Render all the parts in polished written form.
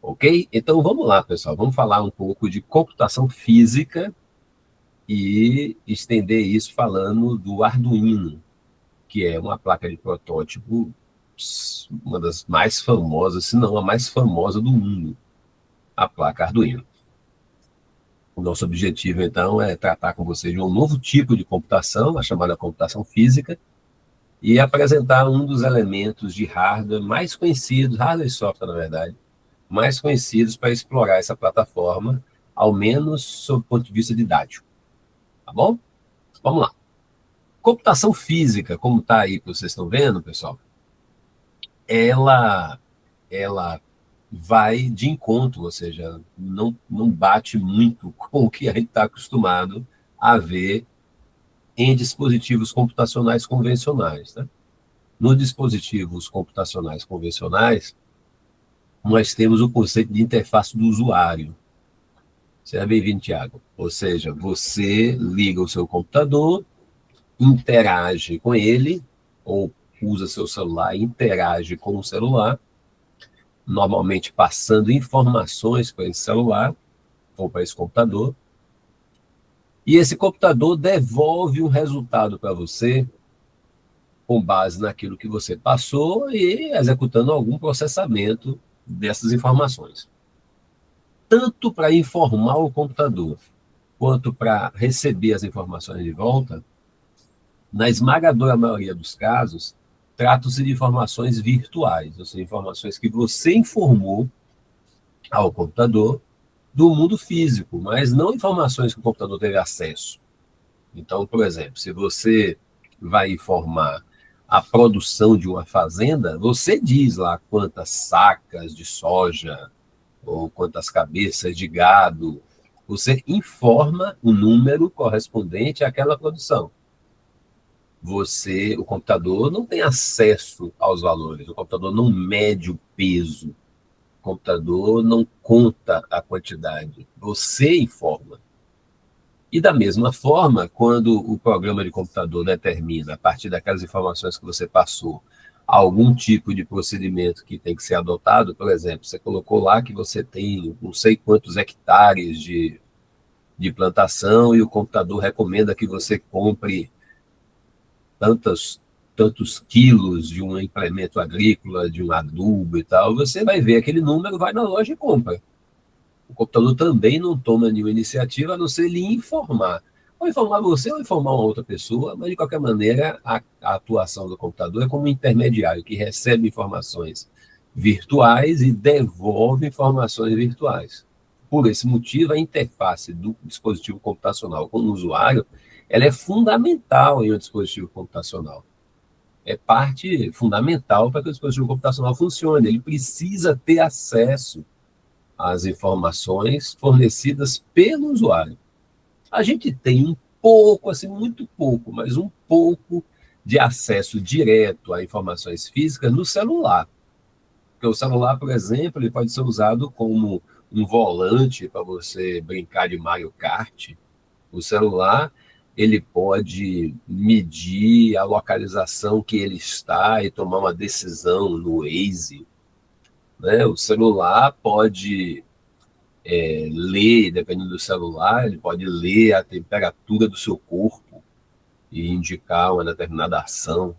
Ok? Então vamos lá, pessoal. Vamos falar um pouco de computação física e estender isso falando do Arduino, que é uma placa de protótipo, uma das mais famosas, se não a mais famosa do mundo, a placa Arduino. O nosso objetivo, então, é tratar com vocês de um novo tipo de computação, a chamada computação física, e apresentar um dos elementos de hardware mais conhecidos, hardware e software, na verdade, mais conhecidos para explorar essa plataforma, ao menos sob o ponto de vista didático. Tá bom? Vamos lá. Computação física, como está aí que vocês estão vendo, pessoal, ela vai de encontro, ou seja, não bate muito com o que a gente está acostumado a ver em dispositivos computacionais convencionais. Né? Nos dispositivos computacionais convencionais, nós temos o conceito de interface do usuário. Seja bem-vindo, Tiago. Ou seja, você liga o seu computador, interage com ele, ou usa seu celular e interage com o celular, normalmente passando informações para esse celular ou para esse computador, e esse computador devolve um resultado para você com base naquilo que você passou e executando algum processamento dessas informações. Tanto para informar o computador, quanto para receber as informações de volta, na esmagadora maioria dos casos, trata-se de informações virtuais, ou seja, informações que você informou ao computador do mundo físico, mas não informações que o computador teve acesso. Então, por exemplo, se você vai informar a produção de uma fazenda, você diz lá quantas sacas de soja ou quantas cabeças de gado, você informa o número correspondente àquela produção. O computador não tem acesso aos valores, o computador não mede o peso, o computador não conta a quantidade, você informa. E da mesma forma, quando o programa de computador determina, a partir daquelas informações que você passou, algum tipo de procedimento que tem que ser adotado, por exemplo, você colocou lá que você tem não sei quantos hectares de plantação e o computador recomenda que você compre tantos quilos de um implemento agrícola, de um adubo e tal, você vai ver aquele número, vai na loja e compra. O computador também não toma nenhuma iniciativa, a não ser lhe informar. Ou informar você ou informar uma outra pessoa, mas de qualquer maneira a atuação do computador é como um intermediário que recebe informações virtuais e devolve informações virtuais. Por esse motivo, a interface do dispositivo computacional com o usuário ela é fundamental em um dispositivo computacional. É parte fundamental para que o dispositivo computacional funcione. Ele precisa ter acesso às informações fornecidas pelo usuário. A gente tem um pouco, assim, muito pouco, mas um pouco de acesso direto a informações físicas no celular. Porque o celular, por exemplo, ele pode ser usado como um volante para você brincar de Mario Kart. O celular, ele pode medir a localização que ele está e tomar uma decisão no Waze. Né? O celular pode ler, dependendo do celular, ele pode ler a temperatura do seu corpo e indicar uma determinada ação.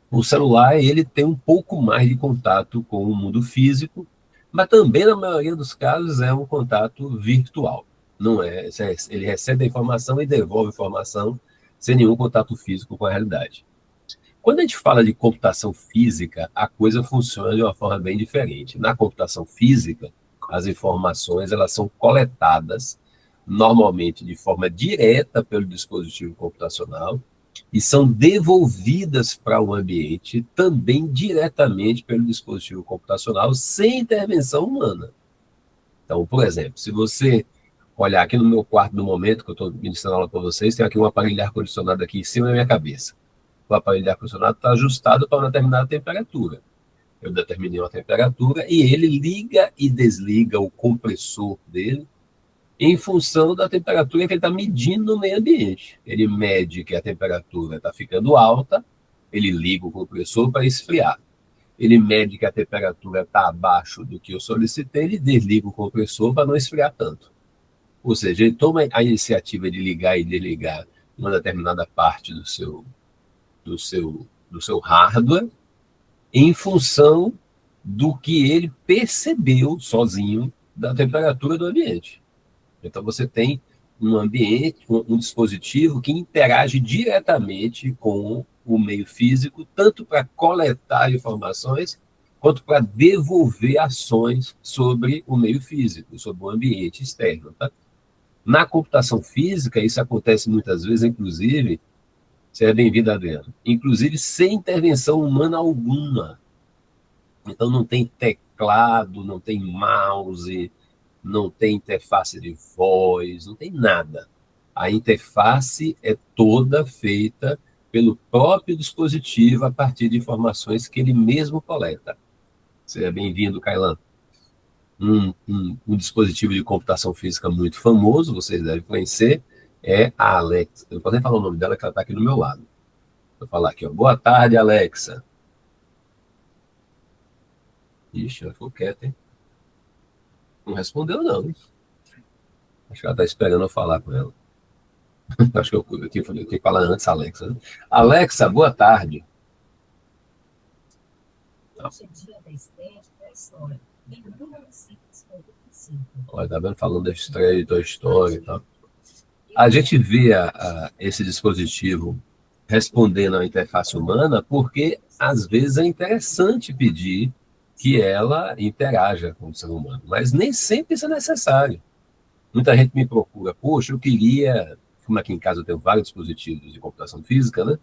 O celular, ele tem um pouco mais de contato com o mundo físico, mas também, na maioria dos casos, é um contato virtual. Não é, ele recebe a informação e devolve a informação sem nenhum contato físico com a realidade. Quando a gente fala de computação física, a coisa funciona de uma forma bem diferente. Na computação física, as informações elas são coletadas normalmente de forma direta pelo dispositivo computacional e são devolvidas para o ambiente também diretamente pelo dispositivo computacional sem intervenção humana. Então, por exemplo, se você olhar aqui no meu quarto no momento que eu estou ministrando aula para vocês, tem aqui um aparelho de ar-condicionado aqui em cima da minha cabeça. O aparelho de ar-condicionado está ajustado para uma determinada temperatura. Eu determinei uma temperatura e ele liga e desliga o compressor dele em função da temperatura que ele está medindo no meio ambiente. Ele mede que a temperatura está ficando alta, ele liga o compressor para esfriar. ele mede que a temperatura está abaixo do que eu solicitei, ele desliga o compressor para não esfriar tanto. Ou seja, ele toma a iniciativa de ligar e desligar uma determinada parte do seu hardware em função do que ele percebeu sozinho da temperatura do ambiente. Então, você tem um ambiente, um dispositivo que interage diretamente com o meio físico, tanto para coletar informações, quanto para devolver ações sobre o meio físico, sobre o ambiente externo. Tá? Na computação física, isso acontece muitas vezes, inclusive, seja bem-vindo, Adriano, inclusive sem intervenção humana alguma. Então, não tem teclado, não tem mouse, não tem interface de voz, não tem nada. A interface é toda feita pelo próprio dispositivo a partir de informações que ele mesmo coleta. Seja bem-vindo, Kailan. Um dispositivo de computação física muito famoso, vocês devem conhecer, é a Alexa. Eu não posso nem falar o nome dela, que ela está aqui do meu lado. Vou falar aqui, ó. Boa tarde, Alexa. Ixi, ela ficou quieta, hein? Não respondeu, não. Acho que ela está esperando eu falar com ela. Acho que eu tinha que falar antes, Alexa. Né? Alexa, boa tarde. Olha, tá vendo? Falando da estreia de Toy Story e tal. A gente vê esse dispositivo respondendo à interface humana porque, às vezes, é interessante pedir que ela interaja com o ser humano, mas nem sempre isso é necessário. Muita gente me procura, poxa, eu queria, como aqui em casa eu tenho vários dispositivos de computação física, né?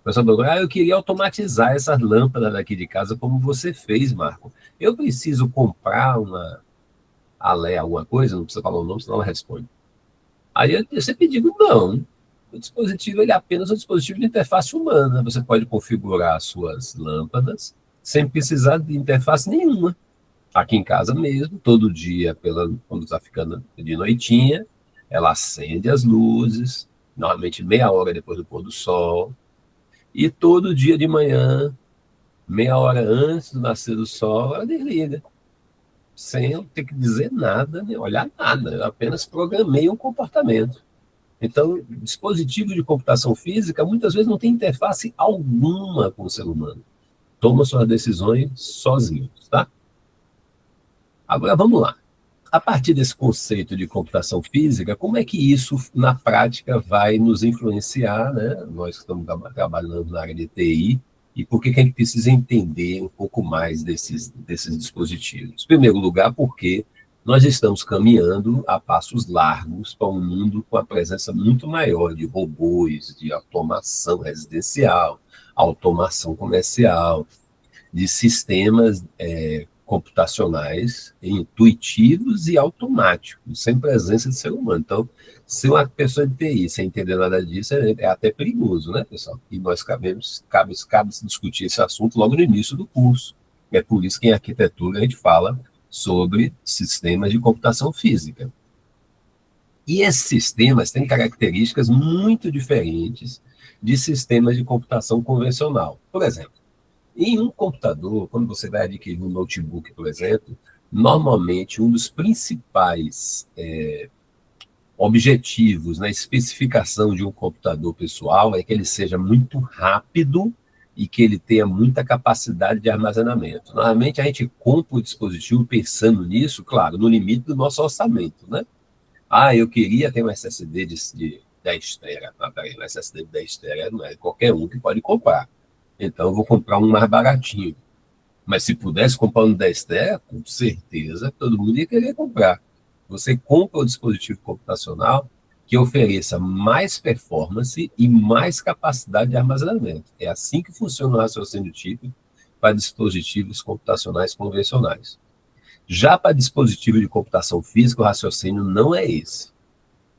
O pessoal procura, eu queria automatizar essas lâmpadas daqui de casa como você fez, Marco. Eu preciso comprar uma Alé, alguma coisa, não precisa falar o nome, senão ela responde. Aí eu sempre digo, não, o dispositivo ele é apenas um dispositivo de interface humana. Você pode configurar as suas lâmpadas sem precisar de interface nenhuma. Aqui em casa mesmo, todo dia, quando está ficando de noitinha, ela acende as luzes, normalmente meia hora depois do pôr do sol, e todo dia de manhã, meia hora antes do nascer do sol, ela desliga, sem eu ter que dizer nada, nem olhar nada, eu apenas programei um comportamento. Então, dispositivo de computação física muitas vezes não tem interface alguma com o ser humano. Toma suas decisões sozinho, tá? Agora vamos lá. A partir desse conceito de computação física, como é que isso, na prática, vai nos influenciar, né? Nós que estamos trabalhando na área de TI, e por que a gente precisa entender um pouco mais desses dispositivos? Em primeiro lugar, porque nós estamos caminhando a passos largos para um mundo com a presença muito maior de robôs, de automação residencial, automação comercial, de sistemas computacionais intuitivos e automáticos, sem presença de ser humano. Então, se uma pessoa de TI sem entender nada disso, é até perigoso, né, pessoal? E nós cabe discutir esse assunto logo no início do curso. É por isso que em arquitetura a gente fala sobre sistemas de computação física. E esses sistemas têm características muito diferentes de sistemas de computação convencional. Por exemplo, em um computador, quando você vai adquirir um notebook, por exemplo, normalmente um dos principais objetivos na especificação de um computador pessoal é que ele seja muito rápido e que ele tenha muita capacidade de armazenamento. Normalmente a gente compra o dispositivo pensando nisso, claro, no limite do nosso orçamento, né? Eu queria ter um SSD de 10 TB. Peraí, um SSD de 10 TB não é qualquer um que pode comprar. Então, eu vou comprar um mais baratinho. Mas se pudesse comprar um 10 TB, com certeza todo mundo ia querer comprar. Você compra o dispositivo computacional que ofereça mais performance e mais capacidade de armazenamento. É assim que funciona o raciocínio típico para dispositivos computacionais convencionais. Já para dispositivo de computação física, o raciocínio não é esse.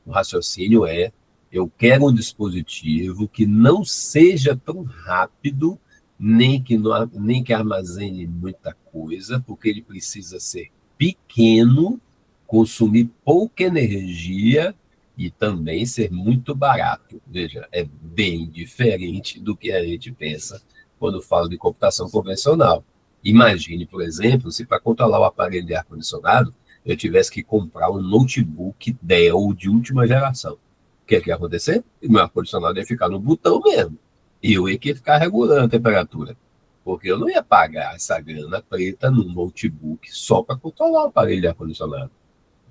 O raciocínio é: eu quero um dispositivo que não seja tão rápido, nem que armazene muita coisa, porque ele precisa ser pequeno, consumir pouca energia e também ser muito barato. Veja, é bem diferente do que a gente pensa quando fala de computação convencional. Imagine, por exemplo, se para controlar o aparelho de ar-condicionado, eu tivesse que comprar um notebook Dell de última geração. O que ia acontecer? O meu ar-condicionado ia ficar no botão mesmo. E eu ia que ficar regulando a temperatura. Porque eu não ia pagar essa grana preta num notebook só para controlar o aparelho de ar-condicionado.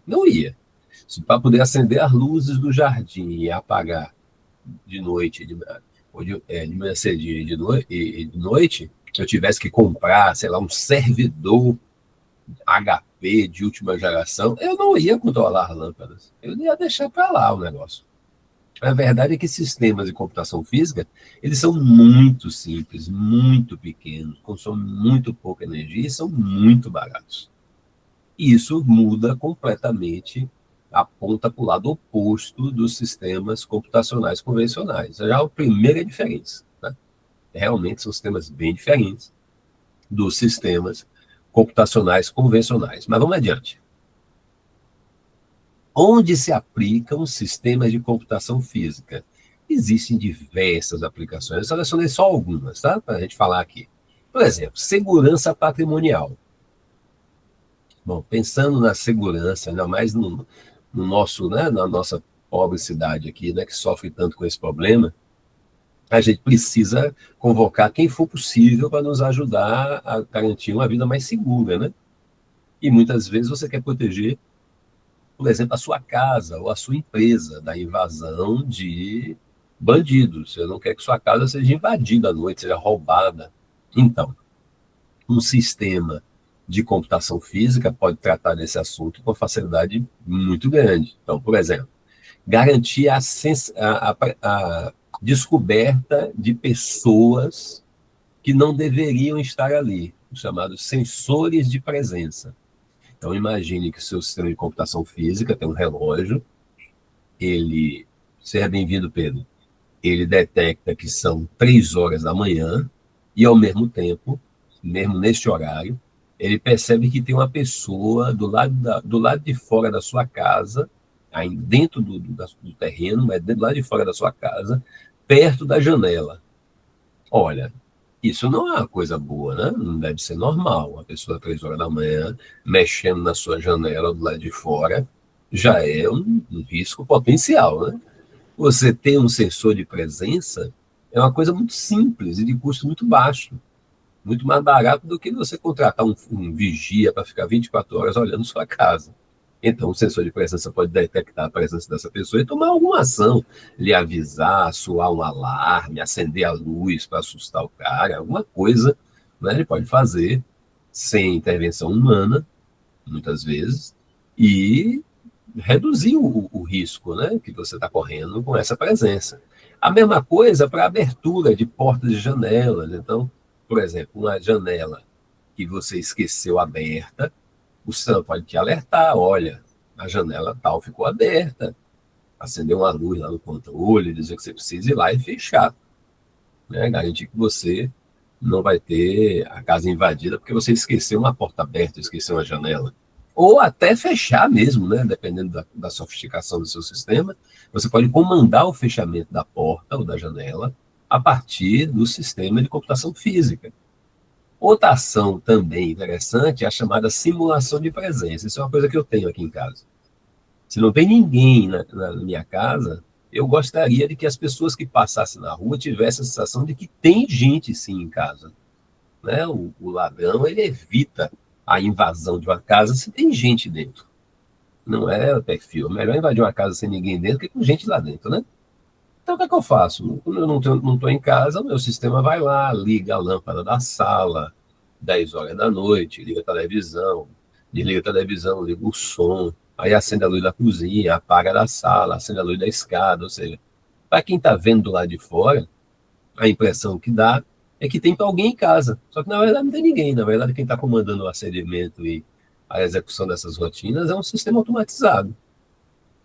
Não ia. Para poder acender as luzes do jardim e apagar de noite, de manhã cedinho e de noite, eu tivesse que comprar, sei lá, um servidor HP de última geração, eu não ia controlar as lâmpadas. Eu ia deixar para lá o negócio. A verdade é que sistemas de computação física, eles são muito simples, muito pequenos, consomem muito pouca energia e são muito baratos. E isso muda completamente, aponta para o lado oposto dos sistemas computacionais convencionais. Já a primeira diferença, né? Realmente são sistemas bem diferentes dos sistemas computacionais convencionais. Mas vamos adiante. Onde se aplicam sistemas de computação física? Existem diversas aplicações. Eu selecionei só algumas, tá? Para a gente falar aqui. Por exemplo, segurança patrimonial. Bom, pensando na segurança, ainda mais no nosso, né, na nossa pobre cidade aqui, né, que sofre tanto com esse problema, a gente precisa convocar quem for possível para nos ajudar a garantir uma vida mais segura, né? E muitas vezes você quer proteger, por exemplo, a sua casa ou a sua empresa da invasão de bandidos. Você não quer que sua casa seja invadida à noite, seja roubada. Então, um sistema de computação física pode tratar desse assunto com facilidade muito grande. Então, por exemplo, garantir a descoberta de pessoas que não deveriam estar ali, os chamados sensores de presença. Então, imagine que o seu sistema de computação física tem um relógio, ele, seja bem-vindo, Pedro, ele detecta que são 3 horas da manhã e, ao mesmo tempo, mesmo neste horário, ele percebe que tem uma pessoa do lado de fora da sua casa, aí dentro do terreno, mas do lado de fora da sua casa, perto da janela. Olha, isso não é uma coisa boa, né? Não deve ser normal. Uma pessoa às 3 horas da manhã mexendo na sua janela do lado de fora já é um risco potencial, né? Você ter um sensor de presença é uma coisa muito simples e de custo muito baixo. Muito mais barato do que você contratar um vigia para ficar 24 horas olhando sua casa. Então, o sensor de presença pode detectar a presença dessa pessoa e tomar alguma ação, lhe avisar, soar um alarme, acender a luz para assustar o cara, alguma coisa, né, ele pode fazer sem intervenção humana, muitas vezes, e reduzir o risco, né, que você está correndo com essa presença. A mesma coisa para abertura de portas e janelas. Então, por exemplo, uma janela que você esqueceu aberta, o sistema pode te alertar, olha, a janela tal ficou aberta, acender uma luz lá no controle, dizer que você precisa ir lá e fechar, né? Garantir que você não vai ter a casa invadida porque você esqueceu uma porta aberta, esqueceu uma janela. Ou até fechar mesmo, né? Dependendo da sofisticação do seu sistema, você pode comandar o fechamento da porta ou da janela a partir do sistema de computação física. Outra ação também interessante é a chamada simulação de presença. Isso é uma coisa que eu tenho aqui em casa. Se não tem ninguém na minha casa, eu gostaria de que as pessoas que passassem na rua tivessem a sensação de que tem gente sim em casa, né? O ladrão, ele evita a invasão de uma casa se tem gente dentro. Não é o perfil. É melhor invadir uma casa sem ninguém dentro que com gente lá dentro, né? Então, o que é que eu faço? Quando eu não estou em casa, o meu sistema vai lá, liga a lâmpada da sala, 10 horas da noite, liga a televisão, desliga a televisão, liga o som, aí acende a luz da cozinha, apaga da sala, acende a luz da escada, ou seja, para quem está vendo do lado de fora, a impressão que dá é que tem alguém em casa. Só que, na verdade, não tem ninguém. Na verdade, quem está comandando o acendimento e a execução dessas rotinas é um sistema automatizado,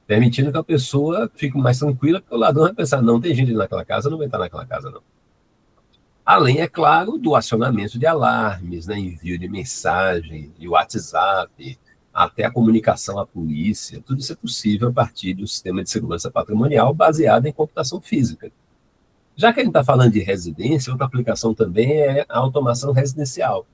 permitindo que a pessoa fique mais tranquila, porque o ladrão vai pensar, não tem gente naquela casa, não vai estar naquela casa, não. Além, é claro, do acionamento de alarmes, né, envio de mensagem, de WhatsApp, até a comunicação à polícia, tudo isso é possível a partir do sistema de segurança patrimonial baseado em computação física. Já que a gente está falando de residência, outra aplicação também é a automação residencial.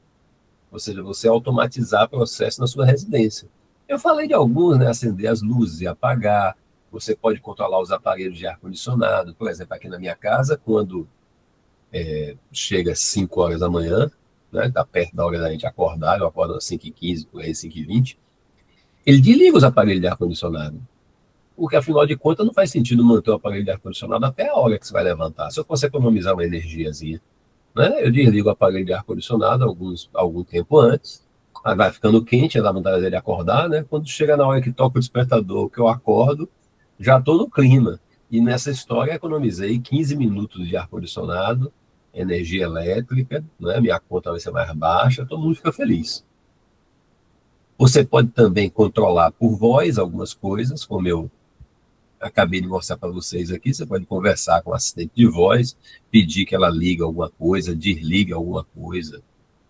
ou seja, você automatizar processo na sua residência. Eu falei de alguns, né? Acender as luzes e apagar. Você pode controlar os aparelhos de ar-condicionado. Por exemplo, aqui na minha casa, quando chega às 5 horas da manhã, né? Está perto da hora da gente acordar, eu acordo às 5h15, por aí, 5h20, ele desliga os aparelhos de ar-condicionado. Porque, afinal de contas, não faz sentido manter o aparelho de ar-condicionado até a hora que você vai levantar. Se eu fosse economizar uma energiazinha, né? Eu desligo o aparelho de ar-condicionado algum tempo antes, aí vai ficando quente, dá vontade dele acordar, né? Quando chega na hora que toca o despertador, que eu acordo, já estou no clima. E nessa história economizei 15 minutos de ar-condicionado, energia elétrica, né? Minha conta vai ser mais baixa, todo mundo fica feliz. Você pode também controlar por voz algumas coisas, como eu acabei de mostrar para vocês aqui. Você pode conversar com o assistente de voz, pedir que ela ligue alguma coisa, desligue alguma coisa.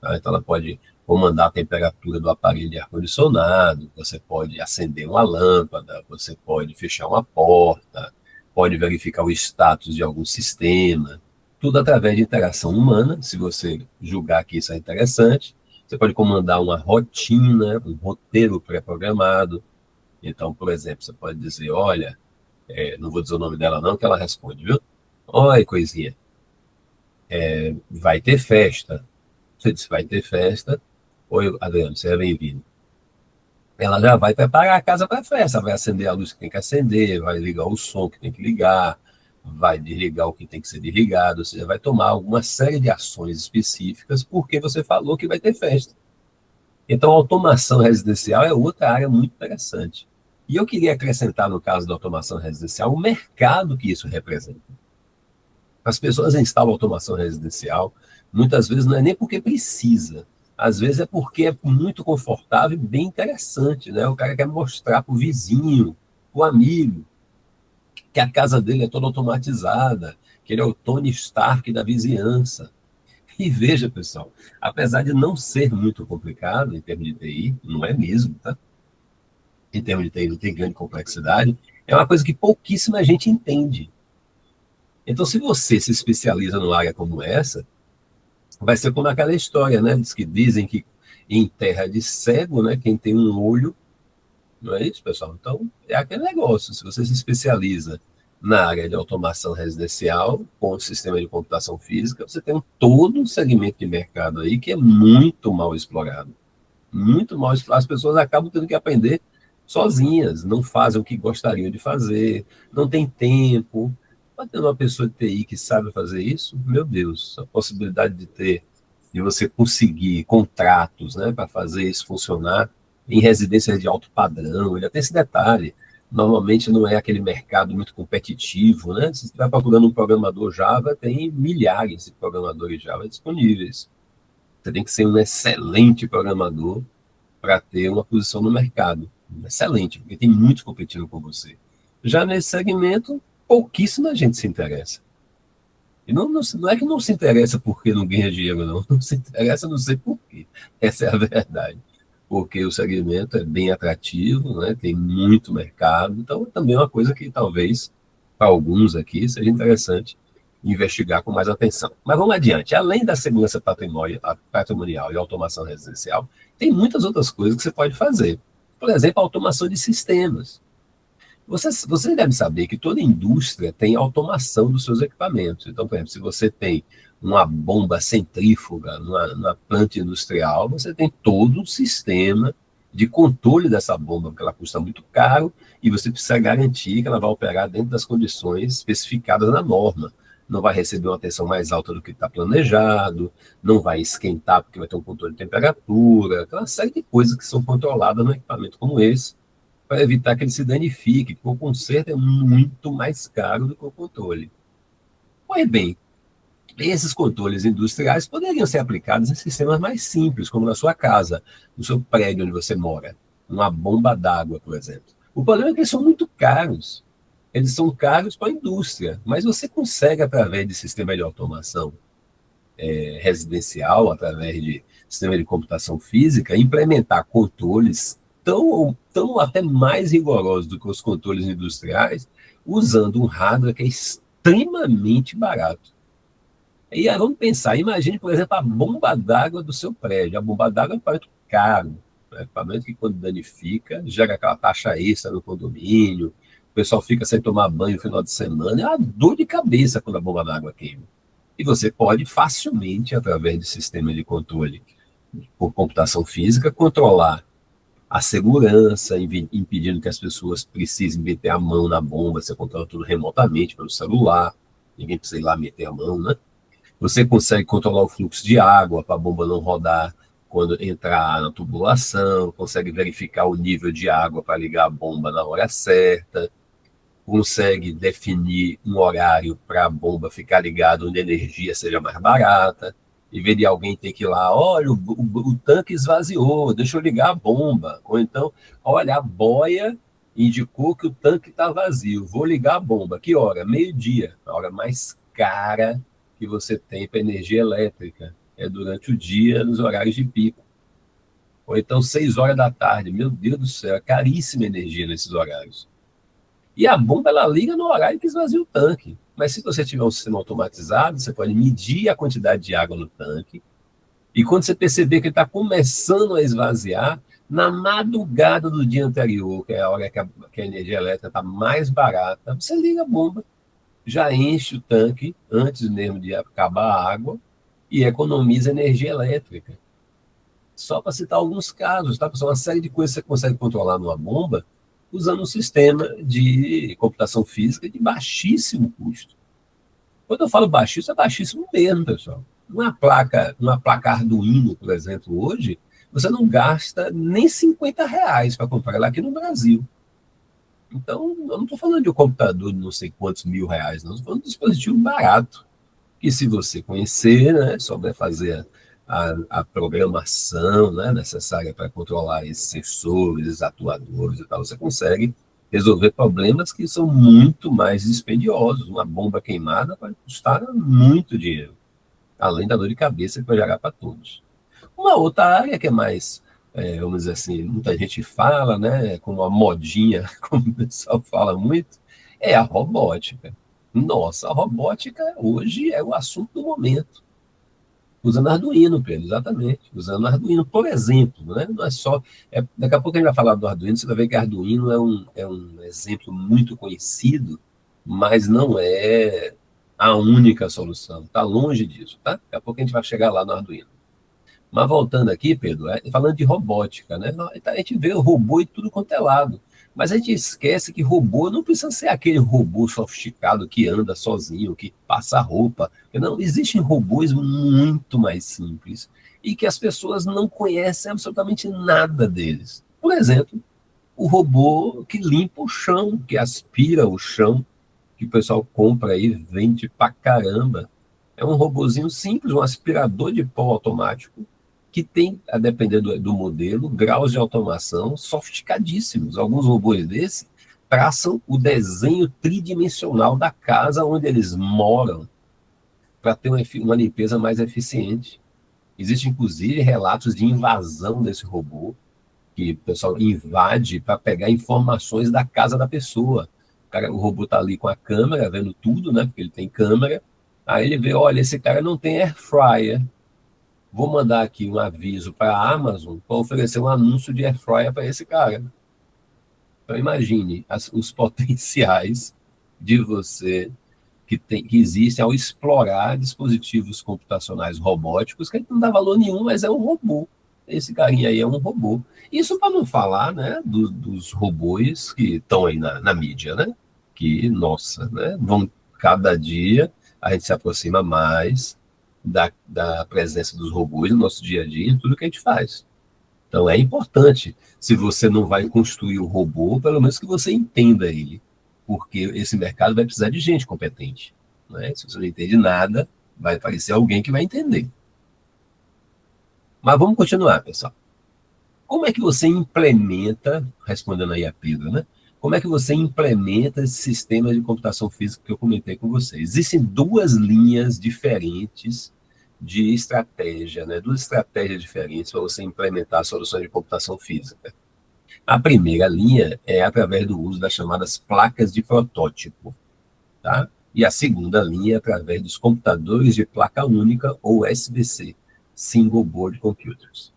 Tá? Então, ela pode comandar a temperatura do aparelho de ar-condicionado, você pode acender uma lâmpada, você pode fechar uma porta, pode verificar o status de algum sistema, tudo através de interação humana. Se você julgar que isso é interessante, você pode comandar uma rotina, um roteiro pré-programado. Então, por exemplo, você pode dizer, olha, não vou dizer o nome dela não, que ela responde, viu? Oi, coisinha, vai ter festa. Você disse, vai ter festa. Oi, Adriano, seja bem-vindo. Ela já vai preparar a casa para a festa, vai acender a luz que tem que acender, vai ligar o som que tem que ligar, vai desligar o que tem que ser desligado, ou seja, vai tomar alguma série de ações específicas porque você falou que vai ter festa. Então, a automação residencial é outra área muito interessante. E eu queria acrescentar, no caso da automação residencial, o mercado que isso representa. As pessoas instalam automação residencial, muitas vezes não é nem porque precisa, às vezes é porque é muito confortável e bem interessante, né? O cara quer mostrar para o vizinho, para o amigo, que a casa dele é toda automatizada, que ele é o Tony Stark da vizinhança. E veja, pessoal, apesar de não ser muito complicado em termos de TI, não é mesmo, tá? Em termos de TI não tem grande complexidade, é uma coisa que pouquíssima gente entende. Então, se você se especializa numa área como essa, vai ser como aquela história, né? Dizem que em terra de cego, né? Quem tem um olho, não é isso, pessoal? Então, é aquele negócio. Se você se especializa na área de automação residencial, com o sistema de computação física, você tem todo um segmento de mercado aí que é muito mal explorado. Muito mal explorado. As pessoas acabam tendo que aprender sozinhas, não fazem o que gostariam de fazer, não tem tempo. Mas tendo uma pessoa de TI que sabe fazer isso, meu Deus, a possibilidade de você conseguir contratos, né, para fazer isso funcionar em residências de alto padrão, ele tem esse detalhe. Normalmente não é aquele mercado muito competitivo, né? Se você estiver procurando um programador Java, tem milhares de programadores Java disponíveis. Você tem que ser um excelente programador para ter uma posição no mercado. Excelente, porque tem muitos competindo com você. Já nesse segmento, pouquíssima gente se interessa. E não é que não se interessa porque não ganha dinheiro, não. Não se interessa, não sei por quê. Essa é a verdade. Porque o segmento é bem atrativo, né? Tem muito mercado. Então, também é uma coisa que talvez, para alguns aqui, seja interessante investigar com mais atenção. Mas vamos adiante. Além da segurança patrimonial e automação residencial, tem muitas outras coisas que você pode fazer. Por exemplo, a automação de sistemas. Você deve saber que toda indústria tem automação dos seus equipamentos. Então, por exemplo, se você tem uma bomba centrífuga numa planta industrial, você tem todo um sistema de controle dessa bomba, porque ela custa muito caro e você precisa garantir que ela vai operar dentro das condições especificadas na norma. Não vai receber uma tensão mais alta do que está planejado, não vai esquentar porque vai ter um controle de temperatura, aquela série de coisas que são controladas num equipamento como esse, para evitar que ele se danifique, porque o conserto é muito mais caro do que o controle. Pois bem, esses controles industriais poderiam ser aplicados em sistemas mais simples, como na sua casa, no seu prédio onde você mora, uma bomba d'água, por exemplo. O problema é que eles são muito caros. Eles são caros para a indústria, mas você consegue, através de sistema de automação residencial, através de sistema de computação física, implementar controles tão até mais rigorosos do que os controles industriais, usando um hardware que é extremamente barato. E aí vamos pensar, imagine, por exemplo, a bomba d'água do seu prédio. A bomba d'água é um equipamento caro, é um equipamento que quando danifica, gera aquela taxa extra no condomínio, o pessoal fica sem tomar banho no final de semana, é uma dor de cabeça quando a bomba d'água queima. E você pode facilmente, através de sistema de controle por computação física, controlar a segurança, impedindo que as pessoas precisem meter a mão na bomba, você controla tudo remotamente pelo celular, ninguém precisa ir lá meter a mão, né? Você consegue controlar o fluxo de água para a bomba não rodar quando entrar na tubulação, consegue verificar o nível de água para ligar a bomba na hora certa, consegue definir um horário para a bomba ficar ligada onde a energia seja mais barata, em vez de alguém ter que ir lá, olha, o tanque esvaziou, deixa eu ligar a bomba. Ou então, olha, a boia indicou que o tanque está vazio, vou ligar a bomba. Que hora? Meio-dia, a hora mais cara que você tem para energia elétrica. É durante o dia, nos horários de pico. Ou então, 6 horas da tarde. Meu Deus do céu, é caríssima energia nesses horários. E a bomba, ela liga no horário que esvazia o tanque. Mas se você tiver um sistema automatizado, você pode medir a quantidade de água no tanque. E quando você perceber que ele está começando a esvaziar, na madrugada do dia anterior, que é a hora que a energia elétrica está mais barata, você liga a bomba, já enche o tanque antes mesmo de acabar a água e economiza energia elétrica. Só para citar alguns casos, tá? Uma série de coisas que você consegue controlar numa bomba usando um sistema de computação física de baixíssimo custo. Quando eu falo baixíssimo, é baixíssimo mesmo, pessoal. Uma placa Arduino, por exemplo, hoje, você não gasta nem R$ 50 para comprar ela aqui no Brasil. Então, eu não estou falando de um computador de não sei quantos mil reais, não. Estou falando de um dispositivo barato, que se você conhecer, né, souber fazer a programação, né, necessária para controlar esses sensores, esses atuadores e tal, você consegue resolver problemas que são muito mais dispendiosos. Uma bomba queimada pode custar muito dinheiro, além da dor de cabeça que vai gerar para todos. Uma outra área que é mais, vamos dizer assim, muita gente fala, né, como uma modinha, como o pessoal fala muito, é a robótica. Nossa, a robótica hoje é o assunto do momento. Usando Arduino, Pedro, exatamente. Usando Arduino, por exemplo, né? Não é só. Daqui a pouco a gente vai falar do Arduino, você vai ver que Arduino é um exemplo muito conhecido, mas não é a única solução. Está longe disso, tá? Daqui a pouco a gente vai chegar lá no Arduino. Mas voltando aqui, Pedro, falando de robótica, né? A gente vê o robô e tudo quanto é lado. Mas a gente esquece que robô não precisa ser aquele robô sofisticado que anda sozinho, que passa roupa. Não, existem robôs muito mais simples e que as pessoas não conhecem absolutamente nada deles. Por exemplo, o robô que limpa o chão, que aspira o chão, que o pessoal compra aí, vende pra caramba. É um robozinho simples, um aspirador de pó automático, que tem, a depender do modelo, graus de automação sofisticadíssimos. Alguns robôs desses traçam o desenho tridimensional da casa onde eles moram para ter uma limpeza mais eficiente. Existem, inclusive, relatos de invasão desse robô, que o pessoal invade para pegar informações da casa da pessoa. O robô está ali com a câmera, vendo tudo, né? Porque ele tem câmera. Aí ele vê, olha, esse cara não tem air fryer. Vou mandar aqui um aviso para a Amazon para oferecer um anúncio de air fryer para esse cara. Então imagine os potenciais de você que existem ao explorar dispositivos computacionais robóticos, que não dá valor nenhum, mas é um robô. Esse carinha aí é um robô. Isso para não falar, né, dos robôs que estão aí na mídia, né? Que, nossa, né, vão cada dia a gente se aproxima mais da presença dos robôs no nosso dia a dia, em tudo que a gente faz. Então é importante, se você não vai construir o robô, pelo menos que você entenda ele, porque esse mercado vai precisar de gente competente. Né? Se você não entende nada, vai aparecer alguém que vai entender. Mas vamos continuar, pessoal. Como é que você implementa, respondendo aí a Pedro, né? Como é que você implementa esse sistema de computação física que eu comentei com vocês? Existem duas linhas diferentes de estratégia, né? Duas estratégias diferentes para você implementar soluções de computação física. A primeira linha é através do uso das chamadas placas de protótipo, tá? E a segunda linha é através dos computadores de placa única, ou SBC, Single Board Computers.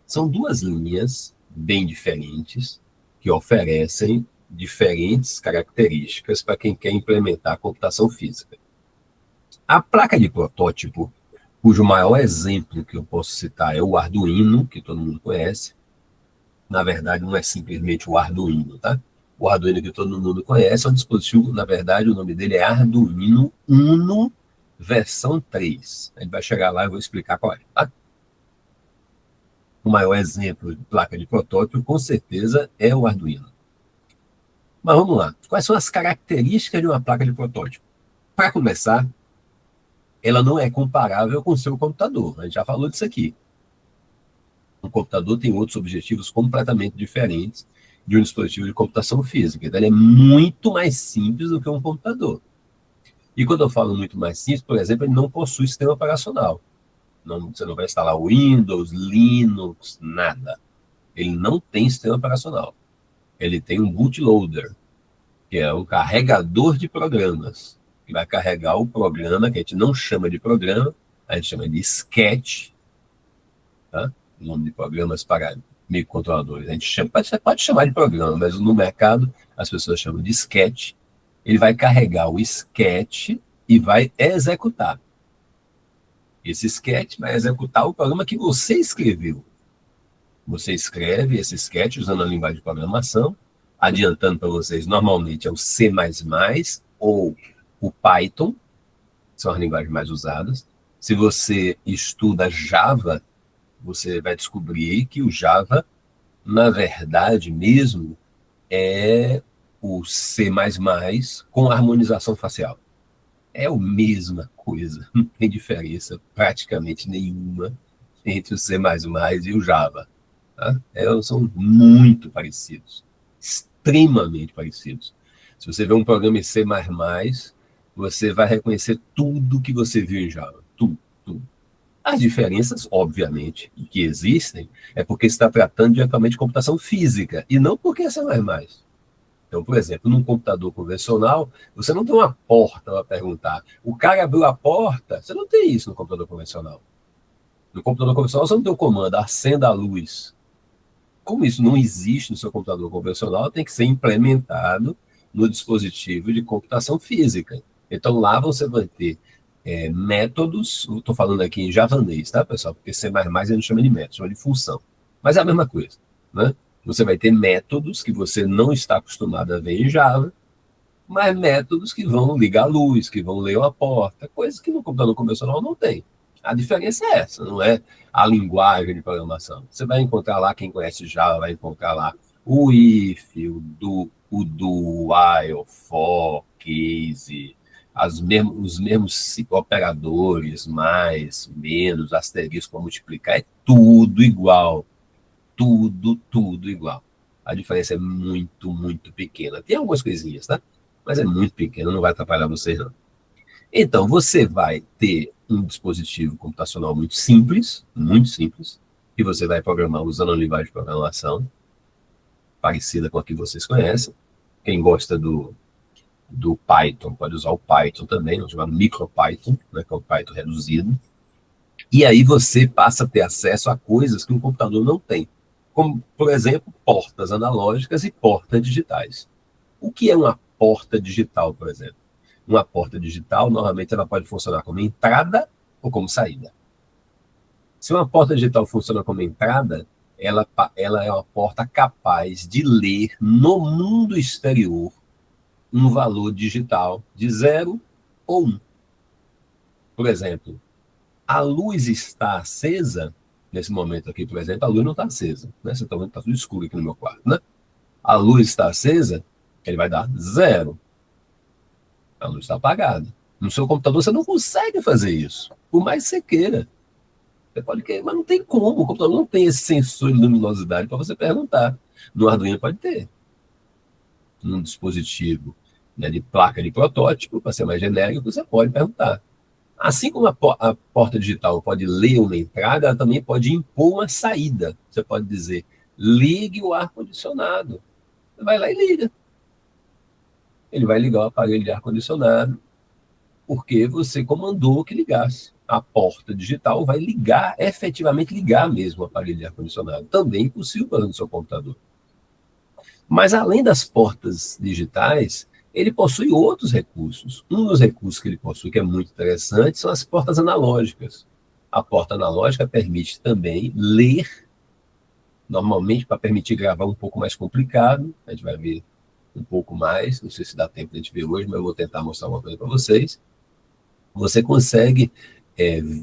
São duas linhas bem diferentes que oferecem diferentes características para quem quer implementar a computação física. A placa de protótipo, cujo maior exemplo que eu posso citar é o Arduino, que todo mundo conhece. Na verdade, não é simplesmente o Arduino, tá? O Arduino que todo mundo conhece é um dispositivo, na verdade, o nome dele é Arduino Uno versão 3. A gente vai chegar lá e vou explicar qual é, tá? O maior exemplo de placa de protótipo, com certeza, é o Arduino. Mas vamos lá. Quais são as características de uma placa de protótipo? Para começar, ela não é comparável com o seu computador. A gente já falou disso aqui. Um computador tem outros objetivos completamente diferentes de um dispositivo de computação física. Então, ele é muito mais simples do que um computador. E quando eu falo muito mais simples, por exemplo, ele não possui sistema operacional. Não, você não vai instalar Windows, Linux, nada. Ele não tem sistema operacional. Ele tem um bootloader, que é um carregador de programas, que vai carregar o programa, que a gente não chama de programa, a gente chama de sketch, tá? O nome de programas para microcontroladores. A gente chama, você pode chamar de programa, mas no mercado as pessoas chamam de sketch. Ele vai carregar o sketch e vai executar. Esse sketch vai executar o programa que você escreveu. Você escreve esse sketch usando a linguagem de programação, adiantando para vocês, normalmente é o C++ ou o Python, são as linguagens mais usadas. Se você estuda Java, você vai descobrir que o Java, na verdade mesmo, é o C++ com harmonização facial. É a mesma coisa, não tem diferença praticamente nenhuma entre o C++ e o Java. Tá? São muito parecidos, extremamente parecidos. Se você vê um programa em C++, você vai reconhecer tudo que você viu em Java, tudo, tudo. As diferenças, obviamente, que existem, é porque está tratando diretamente de computação física, e não porque é C++. Então, por exemplo, num computador convencional, você não tem uma porta para perguntar. O cara abriu a porta, você não tem isso no computador convencional. No computador convencional, você não tem o comando, acenda a luz. Como isso não existe no seu computador convencional, tem que ser implementado no dispositivo de computação física. Então, lá você vai ter métodos, estou falando aqui em javanês, tá, pessoal? Porque C++ a gente chama de método, chama de função. Mas é a mesma coisa, né? Você vai ter métodos que você não está acostumado a ver em Java, mas métodos que vão ligar a luz, que vão ler uma porta, coisas que no computador convencional não tem. A diferença é essa, não é a linguagem de programação. Você vai encontrar lá, quem conhece Java, vai encontrar lá o if, o do, while, for, case, os mesmos operadores, mais, menos, asterisco, multiplicar, é tudo igual. Tudo igual. A diferença é muito, muito pequena. Tem algumas coisinhas, tá? Mas é muito pequena, não vai atrapalhar vocês, não. Então, você vai ter um dispositivo computacional muito simples, que você vai programar usando a linguagem de programação, parecida com a que vocês conhecem. Quem gosta do Python pode usar o Python também, não chamado MicroPython, né, que é o Python reduzido. E aí você passa a ter acesso a coisas que um computador não tem, como, por exemplo, portas analógicas e portas digitais. O que é uma porta digital, por exemplo? Uma porta digital, normalmente, ela pode funcionar como entrada ou como saída. Se uma porta digital funciona como entrada, ela é uma porta capaz de ler no mundo exterior um valor digital de 0 ou 1. Por exemplo, a luz está acesa, nesse momento aqui, por exemplo, a luz não está acesa, né? Você está vendo que está tudo escuro aqui no meu quarto, né? A luz está acesa, ele vai dar 0. A luz está apagada. No seu computador você não consegue fazer isso, por mais que você queira. Você pode querer, mas não tem como. O computador não tem esse sensor de luminosidade para você perguntar. No Arduino pode ter. Num dispositivo, né, de placa de protótipo, para ser mais genérico, você pode perguntar. Assim como a porta digital pode ler uma entrada, ela também pode impor uma saída. Você pode dizer, ligue o ar-condicionado. Você vai lá e liga. Ele vai ligar o aparelho de ar-condicionado, porque você comandou que ligasse. A porta digital vai ligar, efetivamente ligar mesmo o aparelho de ar-condicionado. Também impossível para o seu computador. Mas, além das portas digitais, ele possui outros recursos. Um dos recursos que ele possui, que é muito interessante, são as portas analógicas. A porta analógica permite também ler, normalmente para permitir gravar um pouco mais complicado. A gente vai ver um pouco mais, não sei se dá tempo de a gente ver hoje, mas eu vou tentar mostrar uma coisa para vocês. Você consegue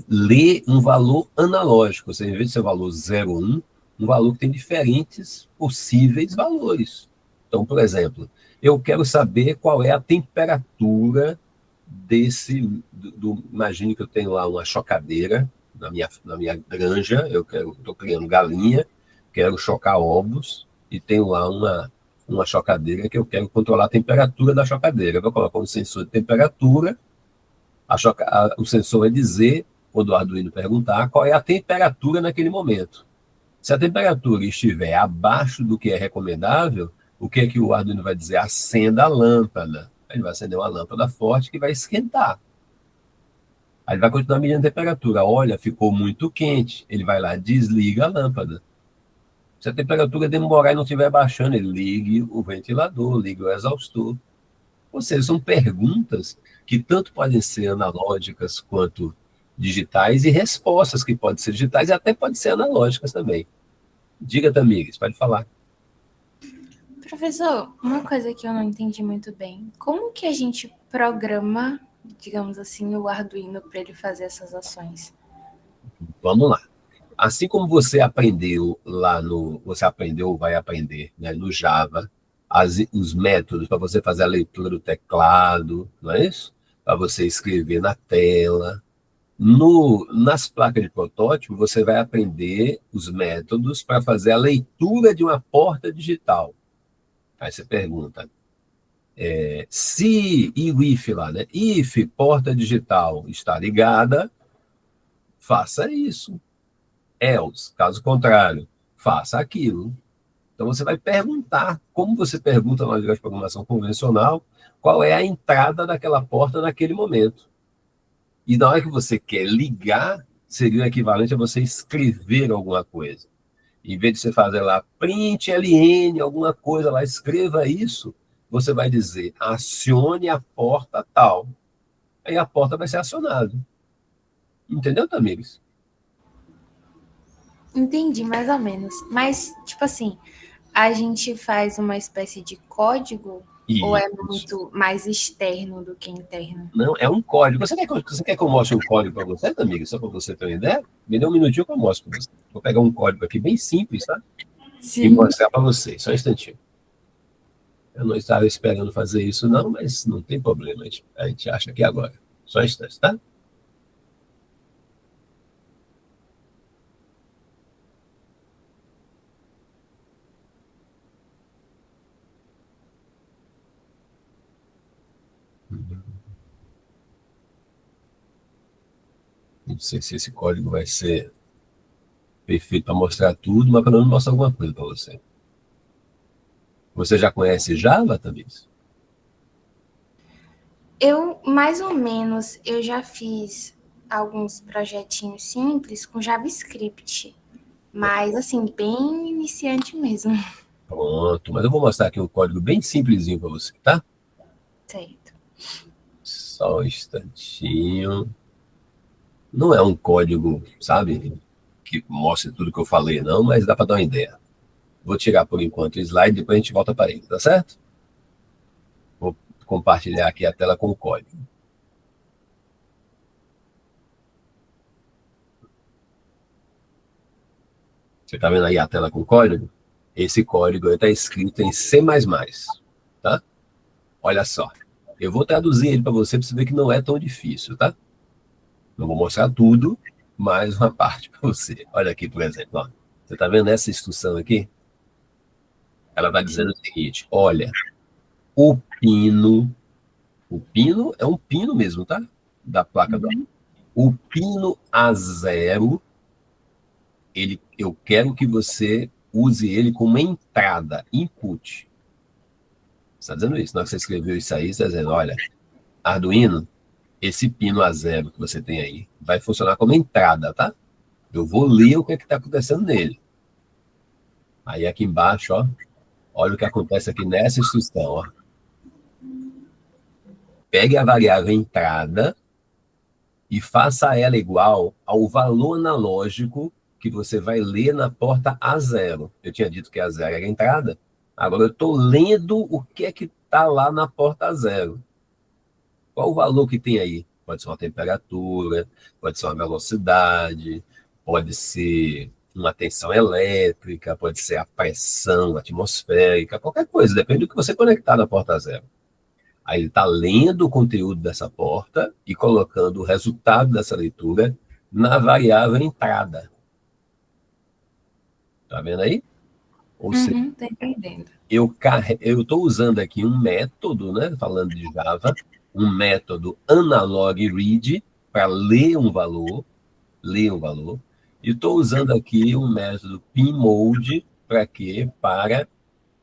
ler um valor analógico, ou seja, em vez de ser o valor 0,1, um valor que tem diferentes possíveis valores. Então, por exemplo, eu quero saber qual é a temperatura imagine que eu tenho lá uma chocadeira na minha granja, eu estou criando galinha, quero chocar ovos, e tenho lá uma chocadeira que eu quero controlar a temperatura da chocadeira. Eu vou colocar um sensor de temperatura, o sensor vai dizer, quando o Arduino perguntar, qual é a temperatura naquele momento. Se a temperatura estiver abaixo do que é recomendável, o que é que o Arduino vai dizer? Acenda a lâmpada. Ele vai acender uma lâmpada forte que vai esquentar. Aí ele vai continuar medindo a temperatura. Olha, ficou muito quente. Ele vai lá, desliga a lâmpada. Se a temperatura demorar e não estiver baixando, ele ligue o ventilador, ligue o exaustor. Ou seja, são perguntas que tanto podem ser analógicas quanto digitais, e respostas que podem ser digitais e até podem ser analógicas também. Diga, Tamires, pode falar. Professor, uma coisa que eu não entendi muito bem. Como que a gente programa, digamos assim, o Arduino para ele fazer essas ações? Vamos lá. Assim como você aprendeu você aprendeu ou vai aprender, né, no Java, os métodos para você fazer a leitura do teclado, não é isso? Para você escrever na tela. Nas placas de protótipo, você vai aprender os métodos para fazer a leitura de uma porta digital. Aí você pergunta, se e o if lá, né? If porta digital está ligada, faça isso. Else, caso contrário, faça aquilo. Então você vai perguntar, como você pergunta na linguagem de programação convencional, qual é a entrada daquela porta naquele momento. E na hora que você quer ligar, seria o equivalente a você escrever alguma coisa. Em vez de você fazer lá print ln, alguma coisa lá, escreva isso, você vai dizer acione a porta tal. Aí a porta vai ser acionada. Entendeu, Tamires? Entendi, mais ou menos. Mas, tipo assim, a gente faz uma espécie de código ou é Isso. muito mais externo do que interno? Não, é um código. Você quer que eu mostre um código para você, Tamires? Só para você ter uma ideia? Me dê um minutinho que eu mostro para você. Vou pegar um código aqui bem simples, tá? E Sim. mostrar para você. Só um instantinho. Eu não estava esperando fazer isso, não, mas não tem problema. A gente acha aqui agora. Só um instante, tá? Não sei se esse código vai ser perfeito para mostrar tudo, mas pelo menos mostra alguma coisa para você. Você já conhece Java, Tamires? Eu, mais ou menos, eu já fiz alguns projetinhos simples com JavaScript, mas assim, bem iniciante mesmo. Pronto, mas eu vou mostrar aqui um código bem simplesinho para você, tá? Certo. Só um instantinho. Não é um código, sabe, que mostre tudo que eu falei, não, mas dá para dar uma ideia. Vou tirar por enquanto o slide, depois a gente volta para ele, tá certo? Vou compartilhar aqui a tela com o código. Você está vendo aí a tela com o código? Esse código está escrito em C++, tá? Olha só. Eu vou traduzir ele para você ver que não é tão difícil, tá? Não vou mostrar tudo, mas uma parte para você. Olha aqui, por exemplo. Ó. Você está vendo essa instrução aqui? Ela vai dizendo o seguinte, olha, o pino é um pino mesmo, tá? Da placa do o pino A0, eu quero que você use ele como entrada, input. Você está dizendo isso. Na hora que você escreveu isso aí, você está dizendo, olha, Arduino, esse pino A0 que você tem aí vai funcionar como entrada, tá? Eu vou ler o que está acontecendo nele. Aí aqui embaixo, ó, olha o que acontece aqui nessa instrução, ó. Pegue a variável entrada e faça ela igual ao valor analógico que você vai ler na porta A0. Eu tinha dito que A0 era a entrada, agora eu estou lendo o que é que está lá na porta A0. Qual o valor que tem aí? Pode ser uma temperatura, pode ser uma velocidade, pode ser uma tensão elétrica, pode ser a pressão atmosférica, qualquer coisa, depende do que você conectar na porta A0. Aí ele está lendo o conteúdo dessa porta e colocando o resultado dessa leitura na variável entrada. Tá vendo aí? Ou seja, Tô entendendo. eu estou usando aqui um método, né, falando de Java, um método analog read para ler um valor, e estou usando aqui um método pinMode para quê? Para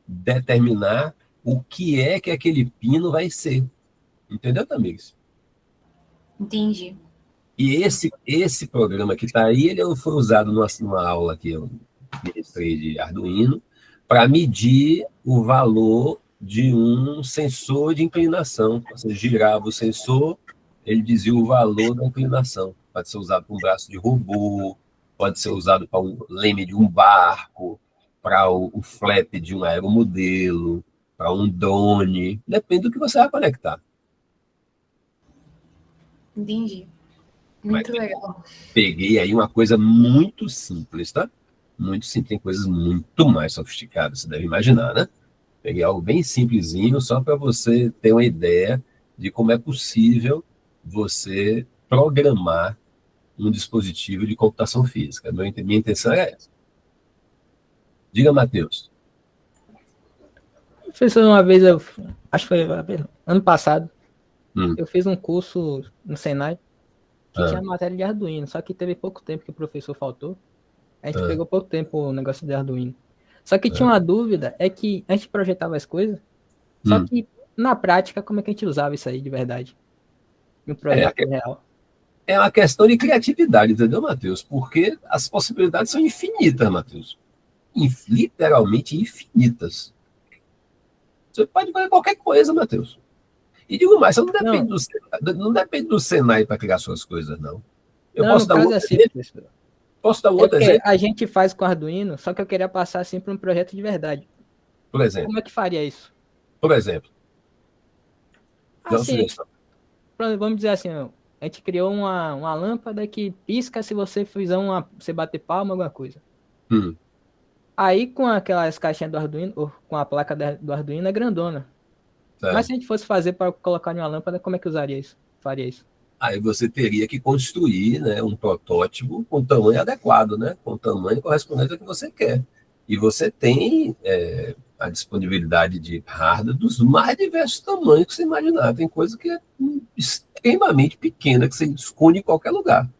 determinar o que é que aquele pino vai ser. Entendeu, Tamires? Entendi. E esse programa que está aí, ele foi usado numa aula que eu ministrei de Arduino para medir o valor de um sensor de inclinação. Você girava o sensor, ele dizia o valor da inclinação. Pode ser usado para um braço de robô, pode ser usado para um leme de um barco, para o flap de um aeromodelo, para um drone. Depende do que você vai conectar. Entendi. Mas Muito legal. peguei aí uma coisa muito simples, tá? Muito simples, tem coisas muito mais sofisticadas, você deve imaginar, né? Peguei algo bem simplesinho, só para você ter uma ideia de como é possível você programar um dispositivo de computação física. Minha intenção é essa. Diga, Matheus. Professor, uma vez, acho que foi ano passado, Hum. eu fiz um curso no Senai que tinha matéria de Arduino, só que teve pouco tempo que o professor faltou. A gente pegou pouco tempo o negócio de Arduino. Só que tinha uma dúvida, é que a gente projetava as coisas, só que na prática, como é que a gente usava isso aí de verdade? Em um projeto real. É uma questão de criatividade, entendeu, Matheus? Porque as possibilidades são infinitas, Matheus. Literalmente infinitas. Você pode fazer qualquer coisa, Matheus. E digo mais, você não depende do Senai para criar suas coisas, não. Eu não, posso no dar caso outro é assim, exemplo? professor. Posso dar outro exemplo? A gente faz com Arduino, só que eu queria passar assim para um projeto de verdade. Por exemplo. Como é que faria isso? Por exemplo. Assim, vamos dizer assim, a gente criou uma lâmpada que pisca se você fizer você bater palma, alguma coisa. Aí com aquelas caixinhas do Arduino, ou com a placa do Arduino é grandona. Mas se a gente fosse fazer para colocar em uma lâmpada, como é que usaria isso? Faria isso? Aí você teria que construir, né, um protótipo com tamanho adequado, né, com tamanho correspondente ao que você quer. E você tem a disponibilidade de hardware dos mais diversos tamanhos que você imaginar. Tem coisa que é extremamente pequena, que você esconde em qualquer lugar.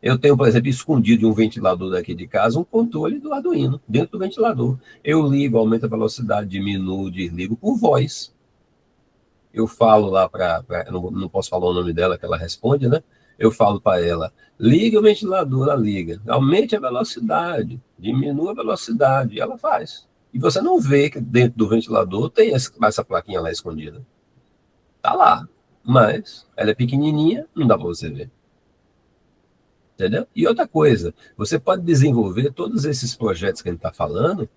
Eu tenho, por exemplo, escondido de um ventilador daqui de casa um controle do Arduino, dentro do ventilador. Eu ligo, aumento a velocidade, diminuo, desligo por voz. Eu falo lá não posso falar o nome dela, que ela responde, né? Eu falo para ela, liga o ventilador, ela liga. Aumente a velocidade, diminua a velocidade, e ela faz. E você não vê que dentro do ventilador tem essa plaquinha lá escondida. Tá lá, mas ela é pequenininha, não dá para você ver. Entendeu? E outra coisa, você pode desenvolver todos esses projetos que a gente está falando,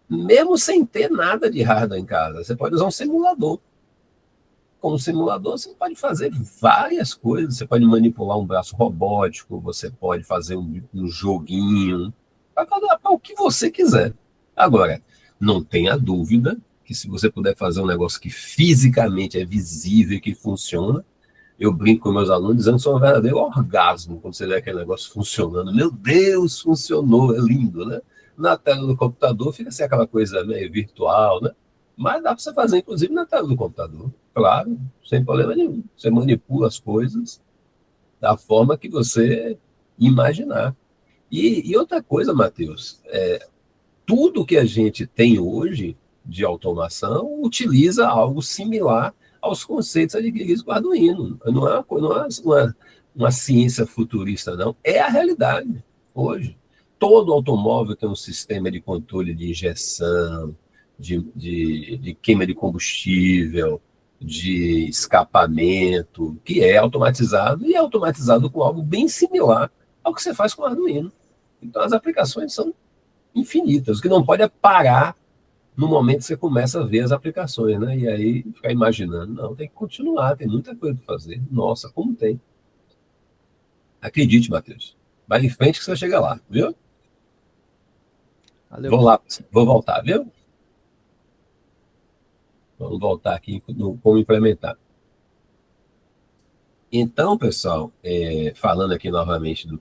mesmo sem ter nada de hardware em casa. Você pode usar um simulador. Com um simulador, você pode fazer várias coisas. Você pode manipular um braço robótico, você pode fazer um joguinho, para o que você quiser. Agora, não tenha dúvida que se você puder fazer um negócio que fisicamente é visível e que funciona, eu brinco com meus alunos dizendo que isso é um verdadeiro orgasmo quando você vê aquele negócio funcionando. Meu Deus, funcionou, é lindo, né? Na tela do computador fica assim aquela coisa meio virtual, né? Mas dá para você fazer, inclusive, na tela do computador. Claro, sem problema nenhum. Você manipula as coisas da forma que você imaginar. E outra coisa, Matheus, tudo que a gente tem hoje de automação utiliza algo similar aos conceitos adquiridos com o Arduino. Não é uma ciência futurista, não. É a realidade hoje. Todo automóvel tem um sistema de controle de injeção, de queima de combustível, de escapamento, que é automatizado, e é automatizado com algo bem similar ao que você faz com o Arduino. Então, as aplicações são infinitas. O que não pode é parar no momento que você começa a ver as aplicações, né? E aí ficar imaginando. Não, tem que continuar, tem muita coisa para fazer. Nossa, como tem. Acredite, Matheus. Vai em frente que você chega lá, viu? Valeu. Vou lá, vou voltar, viu? Vamos voltar aqui no como implementar. Então, pessoal, falando aqui novamente do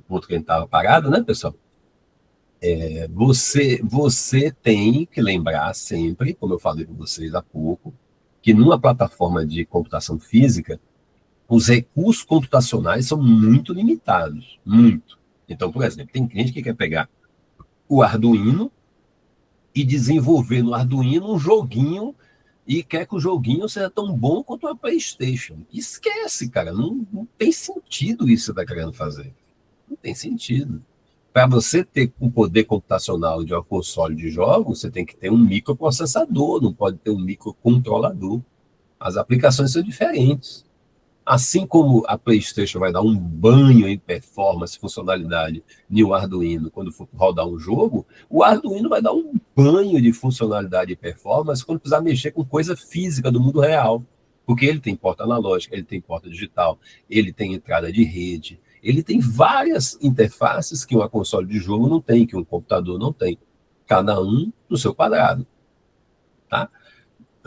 ponto que a gente estava parado, né, pessoal? Você tem que lembrar sempre, como eu falei para vocês há pouco, que numa plataforma de computação física, os recursos computacionais são muito limitados, muito. Então, por exemplo, tem cliente que quer pegar o Arduino e desenvolver no Arduino um joguinho e quer que o joguinho seja tão bom quanto a PlayStation. Esquece, cara, não tem sentido isso que você está querendo fazer. Não tem sentido. Para você ter o poder computacional de uma console de jogos, você tem que ter um microprocessador, não pode ter um microcontrolador. As aplicações são diferentes. Assim como a PlayStation vai dar um banho em performance, funcionalidade no Arduino quando for rodar um jogo, o Arduino vai dar um banho de funcionalidade e performance quando precisar mexer com coisa física do mundo real. Porque ele tem porta analógica, ele tem porta digital, ele tem entrada de rede, ele tem várias interfaces que uma console de jogo não tem, que um computador não tem. Cada um no seu quadrado. Tá?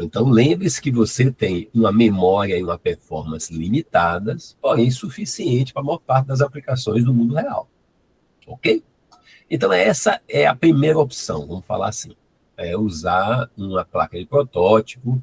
Então, lembre-se que você tem uma memória e uma performance limitadas, porém suficiente para a maior parte das aplicações do mundo real. Ok? Então, essa é a primeira opção, vamos falar assim. É usar uma placa de protótipo,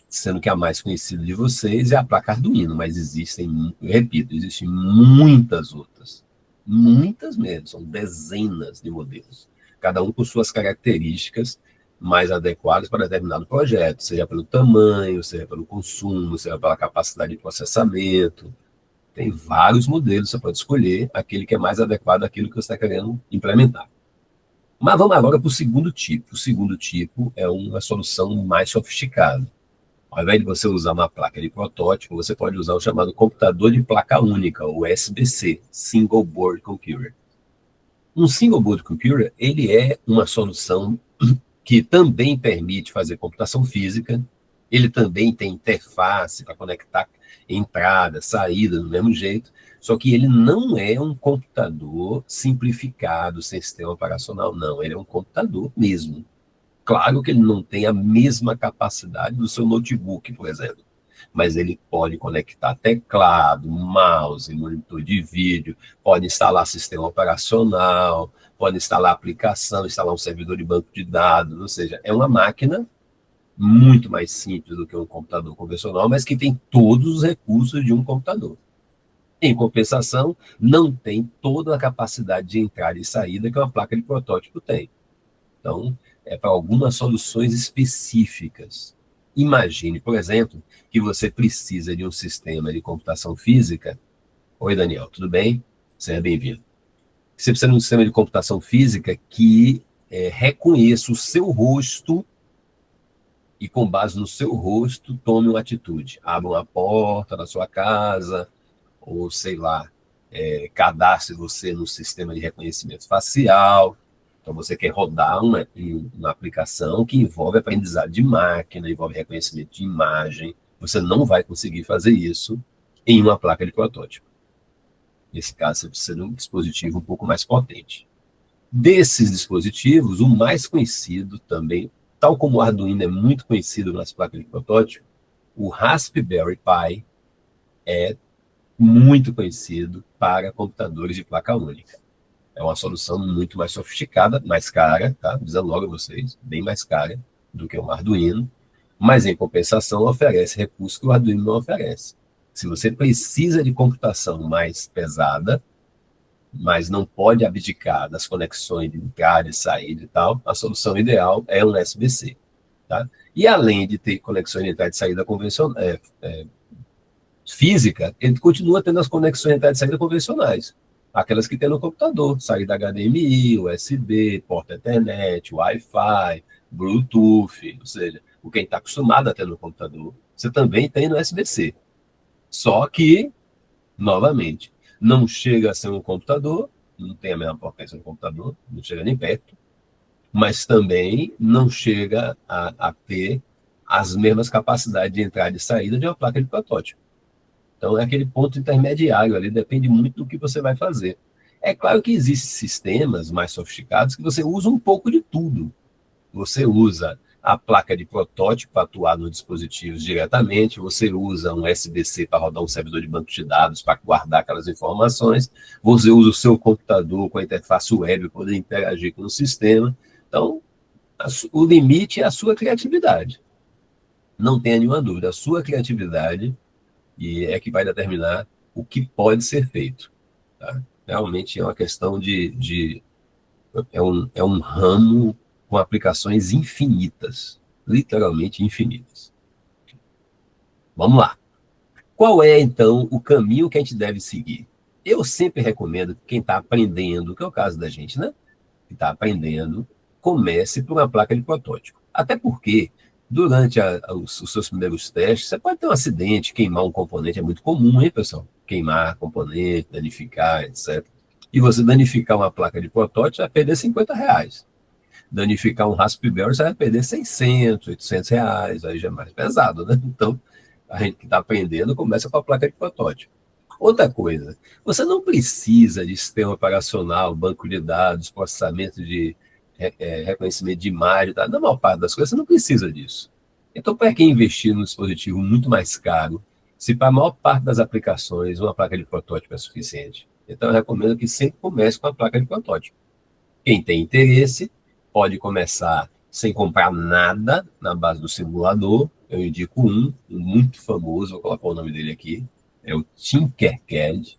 sendo que a mais conhecida de vocês é a placa Arduino, mas existem, repito, existem muitas outras. Muitas mesmo, são dezenas de modelos. Cada um com suas características mais adequadas para determinado projeto, seja pelo tamanho, seja pelo consumo, seja pela capacidade de processamento. Tem vários modelos, você pode escolher aquele que é mais adequado àquilo que você está querendo implementar. Mas vamos agora para o segundo tipo. O segundo tipo é uma solução mais sofisticada. Ao invés de você usar uma placa de protótipo, você pode usar o chamado computador de placa única, o SBC, Single Board Computer. Um Single Board Computer, ele é uma solução que também permite fazer computação física, ele também tem interface para conectar entrada, saída do mesmo jeito, só que ele não é um computador simplificado, sem sistema operacional, não, ele é um computador mesmo. Claro que ele não tem a mesma capacidade do seu notebook, por exemplo, mas ele pode conectar teclado, mouse, monitor de vídeo, pode instalar sistema operacional, pode instalar aplicação, instalar um servidor de banco de dados, ou seja, é uma máquina muito mais simples do que um computador convencional, mas que tem todos os recursos de um computador. Em compensação, não tem toda a capacidade de entrada e saída que uma placa de protótipo tem. Então, é para algumas soluções específicas. Imagine, por exemplo, que você precisa de um sistema de computação física. Oi, Daniel, tudo bem? Seja bem-vindo. Você precisa de um sistema de computação física que reconheça o seu rosto e, com base no seu rosto, tome uma atitude. Abra uma porta da sua casa, ou, sei lá, cadastre você no sistema de reconhecimento facial. Então, você quer rodar uma aplicação que envolve aprendizado de máquina, envolve reconhecimento de imagem. Você não vai conseguir fazer isso em uma placa de protótipo. Nesse caso, você precisa de um dispositivo um pouco mais potente. Desses dispositivos, o mais conhecido também, tal como o Arduino é muito conhecido nas placas de protótipo, o Raspberry Pi é muito conhecido para computadores de placa única. É uma solução muito mais sofisticada, mais cara, tá? Dizendo logo a vocês, bem mais cara do que o Arduino, mas em compensação oferece recursos que o Arduino não oferece. Se você precisa de computação mais pesada, mas não pode abdicar das conexões de entrada e saída e tal, a solução ideal é um SBC, tá? E além de ter conexões de entrada e saída física, ele continua tendo as conexões de entrada e saída convencionais. Aquelas que tem no computador, saída HDMI, USB, porta Ethernet, Wi-Fi, Bluetooth, ou seja, o que a gente está acostumado a ter no computador, você também tem no USB-C. Só que, novamente, não chega a ser um computador, não tem a mesma potência do computador, não chega nem perto, mas também não chega a ter as mesmas capacidades de entrada e saída de uma placa de protótipo. Então, é aquele ponto intermediário ali, depende muito do que você vai fazer. É claro que existem sistemas mais sofisticados que você usa um pouco de tudo. Você usa a placa de protótipo para atuar nos dispositivos diretamente, você usa um SBC para rodar um servidor de banco de dados para guardar aquelas informações, você usa o seu computador com a interface web para poder interagir com o sistema. Então, o limite é a sua criatividade. Não tenha nenhuma dúvida, a sua criatividade e é que vai determinar o que pode ser feito. Tá? Realmente é uma questão é um ramo com aplicações infinitas, literalmente infinitas. Vamos lá. Qual é, então, o caminho que a gente deve seguir? Eu sempre recomendo que quem está aprendendo, que é o caso da gente, né? Que está aprendendo, comece por uma placa de protótipo. Até porque durante os seus primeiros testes, você pode ter um acidente, queimar um componente, é muito comum, hein, pessoal? Queimar componente, danificar, etc. E você danificar uma placa de protótipo, você vai perder R$50. Danificar um Raspberry, você vai perder 600, 800 reais, aí já é mais pesado, né? Então, a gente que está aprendendo começa com a placa de protótipo. Outra coisa, você não precisa de sistema operacional, banco de dados, processamento de reconhecimento de imagem, tá? Na maior parte das coisas, você não precisa disso. Então, para que investir num dispositivo muito mais caro, se para a maior parte das aplicações uma placa de protótipo é suficiente? Então, eu recomendo que sempre comece com a placa de protótipo. Quem tem interesse pode começar sem comprar nada na base do simulador. Eu indico um muito famoso, vou colocar o nome dele aqui, é o Tinkercad.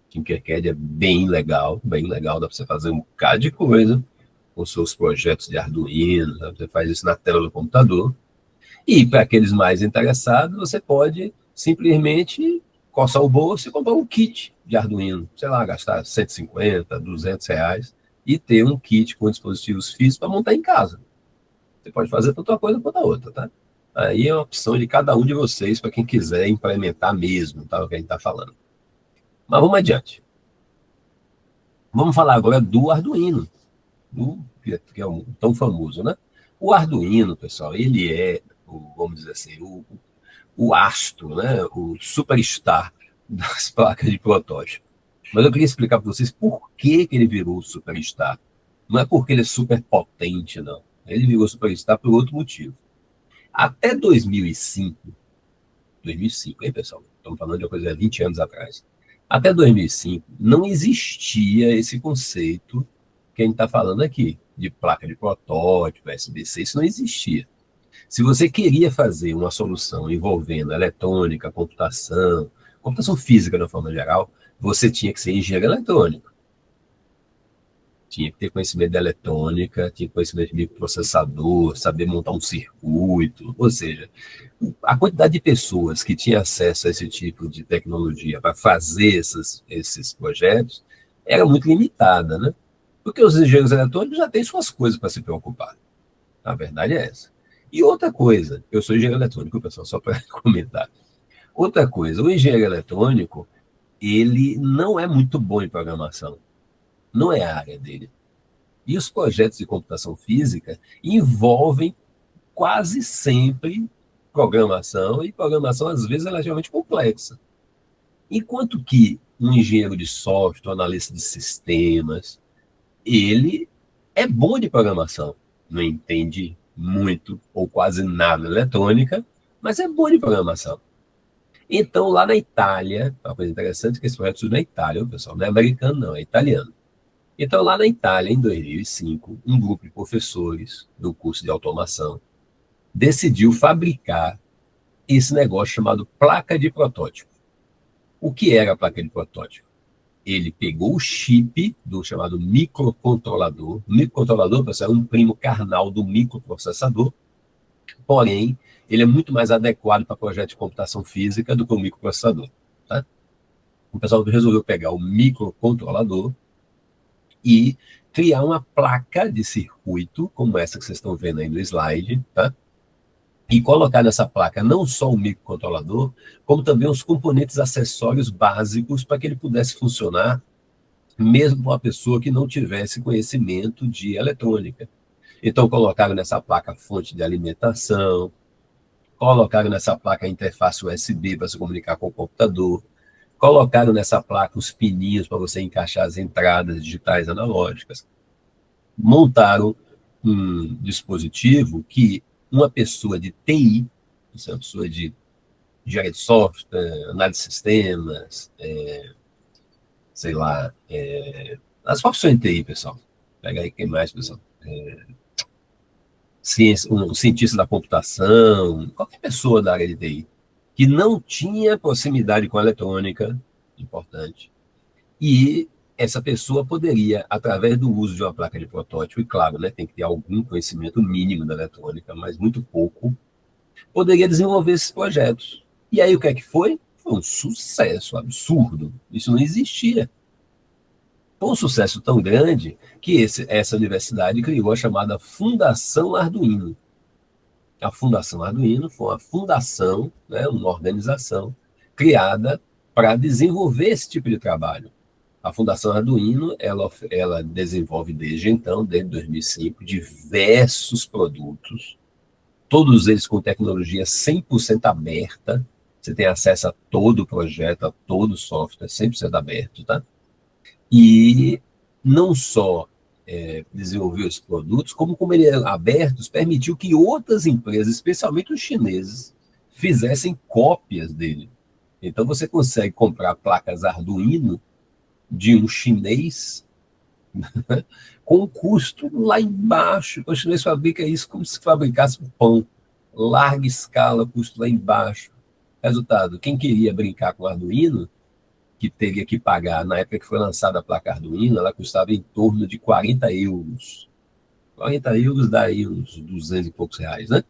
Tinkercad é bem legal, dá para você fazer um bocado de coisa com seus projetos de Arduino, né? Você faz isso na tela do computador. E para aqueles mais interessados, você pode simplesmente coçar o bolso e comprar um kit de Arduino, sei lá, gastar 150, 200 reais e ter um kit com dispositivos físicos para montar em casa. Você pode fazer tanto uma coisa quanto a outra, tá? Aí é uma opção de cada um de vocês para quem quiser implementar mesmo, tá? O que a gente está falando. Mas vamos adiante. Vamos falar agora do Arduino, que é um tão famoso, né? O Arduino, pessoal, ele é, vamos dizer assim, o astro, né? O superstar das placas de protótipo. Mas eu queria explicar para vocês por que ele virou superstar. Não é porque ele é super potente, não. Ele virou superstar por outro motivo. Até 2005, hein, pessoal? Estamos falando de uma coisa de 20 anos atrás. Até 2005, não existia esse conceito que a gente está falando aqui, de placa de protótipo, SBC, isso não existia. Se você queria fazer uma solução envolvendo eletrônica, computação física de uma forma geral, você tinha que ser engenheiro eletrônico. Tinha que ter conhecimento de eletrônica, tinha conhecimento de microprocessador, saber montar um circuito, ou seja, a quantidade de pessoas que tinha acesso a esse tipo de tecnologia para fazer esses projetos era muito limitada, né? Porque os engenheiros eletrônicos já têm suas coisas para se preocupar. A verdade é essa. E outra coisa, eu sou engenheiro eletrônico, pessoal, só para comentar. Outra coisa, o engenheiro eletrônico, ele não é muito bom em programação. Não é a área dele. E os projetos de computação física envolvem quase sempre programação, e programação às vezes é relativamente complexa. Enquanto que um engenheiro de software, analista de sistemas, ele é bom de programação, não entende muito ou quase nada de eletrônica, mas é bom de programação. Então, lá na Itália, uma coisa interessante é que esse projeto surgiu na Itália, pessoal, não é americano não, é italiano. Então, lá na Itália, em 2005, um grupo de professores do curso de automação decidiu fabricar esse negócio chamado placa de protótipo. O que era a placa de protótipo? Ele pegou o chip do chamado microcontrolador. O microcontrolador, pessoal, é um primo carnal do microprocessador. porém, ele é muito mais adequado para projetos de computação física do que o microprocessador. Tá? O pessoal resolveu pegar o microcontrolador e criar uma placa de circuito, como essa que vocês estão vendo aí no slide, tá? E colocar nessa placa não só o microcontrolador, como também os componentes acessórios básicos para que ele pudesse funcionar mesmo uma pessoa que não tivesse conhecimento de eletrônica. Então, colocaram nessa placa fonte de alimentação, colocaram nessa placa a interface USB para se comunicar com o computador, colocaram nessa placa os pininhos para você encaixar as entradas digitais analógicas, montaram um dispositivo que uma pessoa de TI, uma pessoa de engenharia de software, análise de sistemas, sei lá, as profissões de TI, pessoal. Pega aí quem mais, pessoal. Um cientista da computação, qualquer pessoa da área de TI, que não tinha proximidade com a eletrônica, importante, e essa pessoa poderia, através do uso de uma placa de protótipo, e claro, né, tem que ter algum conhecimento mínimo da eletrônica, mas muito pouco, poderia desenvolver esses projetos. E aí o que é que foi? Foi um sucesso absurdo. Isso não existia. Foi um sucesso tão grande que essa universidade criou a chamada Fundação Arduino. A Fundação Arduino foi uma fundação, né, uma organização criada para desenvolver esse tipo de trabalho. A Fundação Arduino, ela desenvolve desde então, desde 2005, diversos produtos, todos eles com tecnologia 100% aberta. Você tem acesso a todo o projeto, a todo o software, 100% aberto, tá? E não só desenvolveu esses produtos, como ele é abertos, permitiu que outras empresas, especialmente os chineses, fizessem cópias dele. Então você consegue comprar placas Arduino de um chinês com um custo lá embaixo. O chinês fabrica isso como se fabricasse um pão. Larga escala, custo lá embaixo. Resultado, quem queria brincar com Arduino, que teria que pagar, na época que foi lançada a placa Arduino, ela custava em torno de 40 euros. 40 euros dá aí uns 200 e poucos reais, né?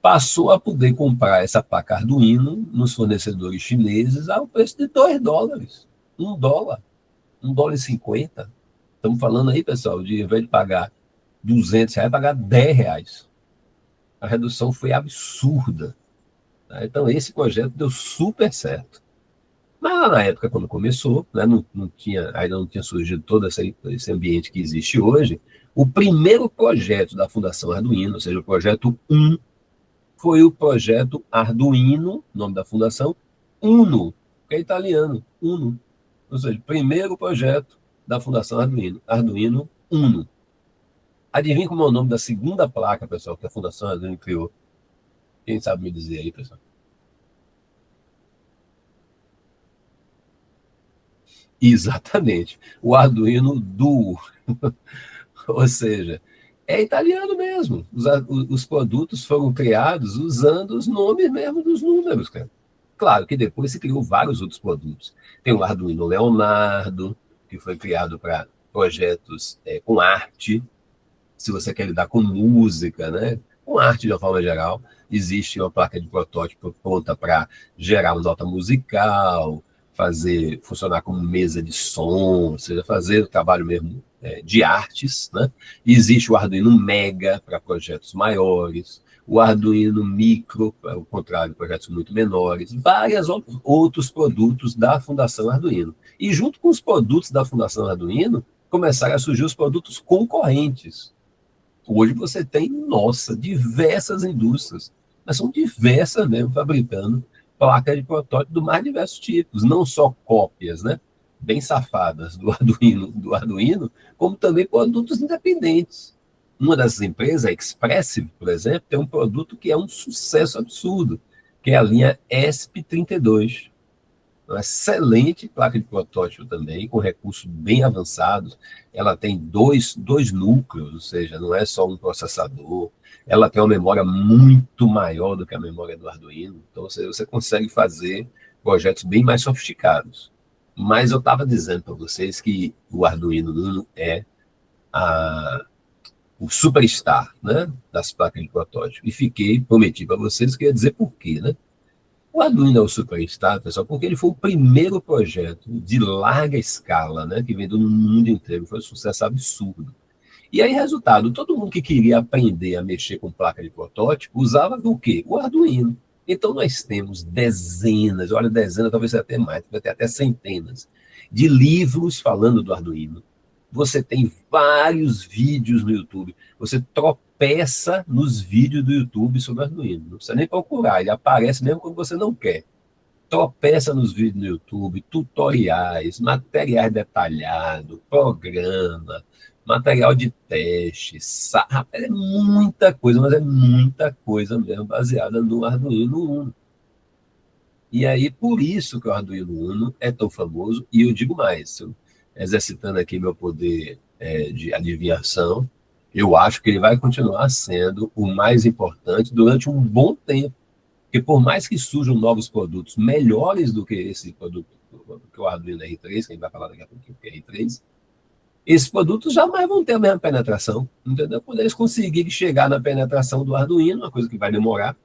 Passou a poder comprar essa placa Arduino nos fornecedores chineses ao preço de $2. $1. $1,50. Estamos falando aí, pessoal, de ao invés de pagar R$200, pagar R$10. A redução foi absurda. Tá? Então, esse projeto deu super certo. Mas lá na época, quando começou, né, ainda não tinha surgido todo esse ambiente que existe hoje, o primeiro projeto da Fundação Arduino, ou seja, o projeto 1, foi o projeto Arduino, nome da fundação, Uno, que é italiano, Uno. Ou seja, primeiro projeto da Fundação Arduino, Arduino Uno. Adivinha como é o nome da segunda placa, pessoal, que a Fundação Arduino criou? Quem sabe me dizer aí, pessoal? Exatamente, o Arduino Duo. Ou seja, é italiano mesmo. Os produtos foram criados usando os nomes mesmo dos números, cara. Claro que depois se criou vários outros produtos. Tem o Arduino Leonardo, que foi criado para projetos com arte. Se você quer lidar com música, né? Com arte de uma forma geral, existe uma placa de protótipo pronta para gerar uma nota musical, fazer funcionar como mesa de som, ou seja, fazer o trabalho mesmo de artes, né? Existe o Arduino Mega para projetos maiores, o Arduino Micro, ao contrário, projetos muito menores, vários outros produtos da Fundação Arduino. E junto com os produtos da Fundação Arduino, começaram a surgir os produtos concorrentes. Hoje você tem, nossa, diversas indústrias, mas são diversas mesmo, fabricando placas de protótipo dos mais diversos tipos, não só cópias, né, bem safadas do Arduino, como também produtos independentes. Uma dessas empresas, a Expressive, por exemplo, tem um produto que é um sucesso absurdo, que é a linha ESP32. Uma excelente placa de protótipo também, com recursos bem avançados. Ela tem dois núcleos, ou seja, não é só um processador. Ela tem uma memória muito maior do que a memória do Arduino. Então, você consegue fazer projetos bem mais sofisticados. Mas eu estava dizendo para vocês que o Arduino Uno é o superstar, né, das placas de protótipo. E prometi para vocês que ia dizer por quê, né? O Arduino é o superstar, pessoal, porque ele foi o primeiro projeto de larga escala, né, que vendeu no mundo inteiro, foi um sucesso absurdo. E aí, resultado, todo mundo que queria aprender a mexer com placa de protótipo usava o quê? O Arduino. Então, nós temos dezenas, olha, dezenas, talvez até mais, vai ter até centenas, de livros falando do Arduino. Você tem vários vídeos no YouTube. Você tropeça nos vídeos do YouTube sobre Arduino. Não precisa nem procurar, ele aparece mesmo quando você não quer. Tropeça nos vídeos no YouTube, tutoriais, materiais detalhados, programa, material de teste, é muita coisa, mas é muita coisa mesmo baseada no Arduino Uno. E aí, por isso que o Arduino Uno é tão famoso, e eu digo mais, exercitando aqui meu poder de adivinhação, eu acho que ele vai continuar sendo o mais importante durante um bom tempo. Porque por mais que surjam novos produtos melhores do que esse produto, que o Arduino R3, que a gente vai falar daqui a pouquinho, que é R3, esses produtos jamais vão ter a mesma penetração, entendeu? Quando eles conseguirem chegar na penetração do Arduino, uma coisa que vai demorar,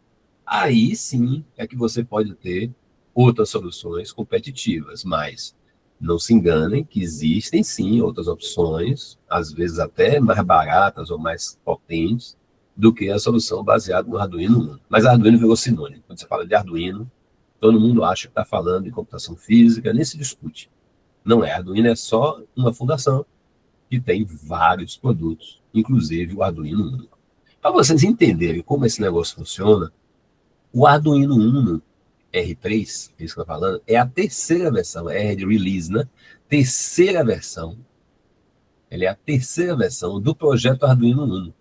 aí sim é que você pode ter outras soluções competitivas, mas não se enganem que existem sim outras opções, às vezes até mais baratas ou mais potentes, do que a solução baseada no Arduino Uno. Mas Arduino virou sinônimo. Quando você fala de Arduino, todo mundo acha que está falando de computação física, nem se discute. Não é. Arduino é só uma fundação que tem vários produtos, inclusive o Arduino Uno. Para vocês entenderem como esse negócio funciona, o Arduino Uno R3, que eu estou falando, é a terceira versão, é de release, né? Terceira versão. Ele é a terceira versão do projeto Arduino Uno.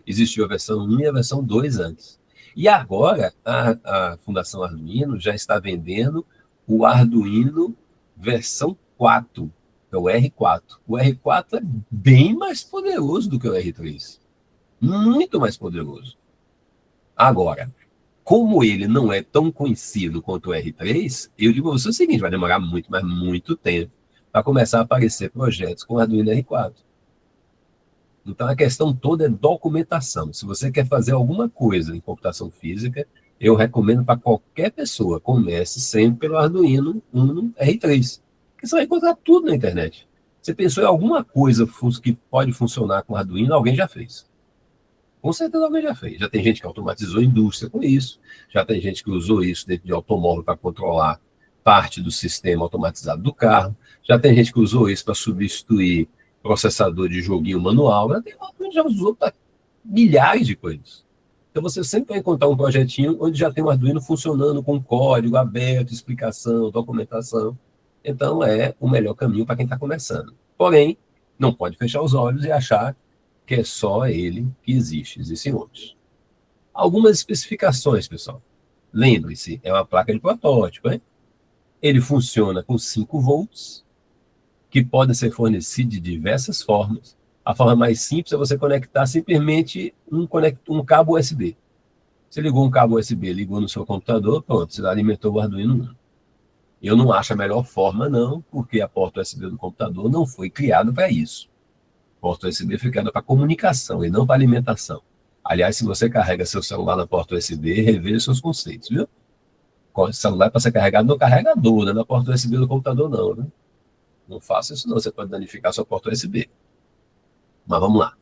Existiu a versão 1 e a versão 2 antes. E agora, a Fundação Arduino já está vendendo o Arduino versão 4, que é o R4. O R4 é bem mais poderoso do que o R3. Muito mais poderoso. Agora, como ele não é tão conhecido quanto o R3, eu digo para você o seguinte, vai demorar muito, mas muito tempo para começar a aparecer projetos com Arduino R4. Então, a questão toda é documentação. Se você quer fazer alguma coisa em computação física, eu recomendo para qualquer pessoa, comece sempre pelo Arduino Uno R3, porque você vai encontrar tudo na internet. Você pensou em alguma coisa que pode funcionar com Arduino, alguém já fez. Com certeza alguém já fez. Já tem gente que automatizou a indústria com isso, já tem gente que usou isso dentro de automóvel para controlar parte do sistema automatizado do carro, já tem gente que usou isso para substituir processador de joguinho manual, já usou para milhares de coisas. Então você sempre vai encontrar um projetinho onde já tem um Arduino funcionando com código aberto, explicação, documentação. Então é o melhor caminho para quem está começando. Porém, não pode fechar os olhos e achar que é só ele que existe. Existem outros. Algumas especificações, pessoal. Lembre-se, é uma placa de protótipo, hein? Ele funciona com 5 volts, que podem ser fornecidos de diversas formas. A forma mais simples é você conectar simplesmente um cabo USB. Você ligou um cabo USB, ligou no seu computador, pronto, você alimentou o Arduino Uno. Eu não acho a melhor forma, não, porque a porta USB do computador não foi criada para isso. A porta USB foi criada para comunicação e não para alimentação. Aliás, se você carrega seu celular na porta USB, reveja seus conceitos, viu? O celular é para ser carregado no carregador, não é na porta USB do computador, não, né? Não faça isso não, você pode danificar sua porta USB. Mas vamos lá.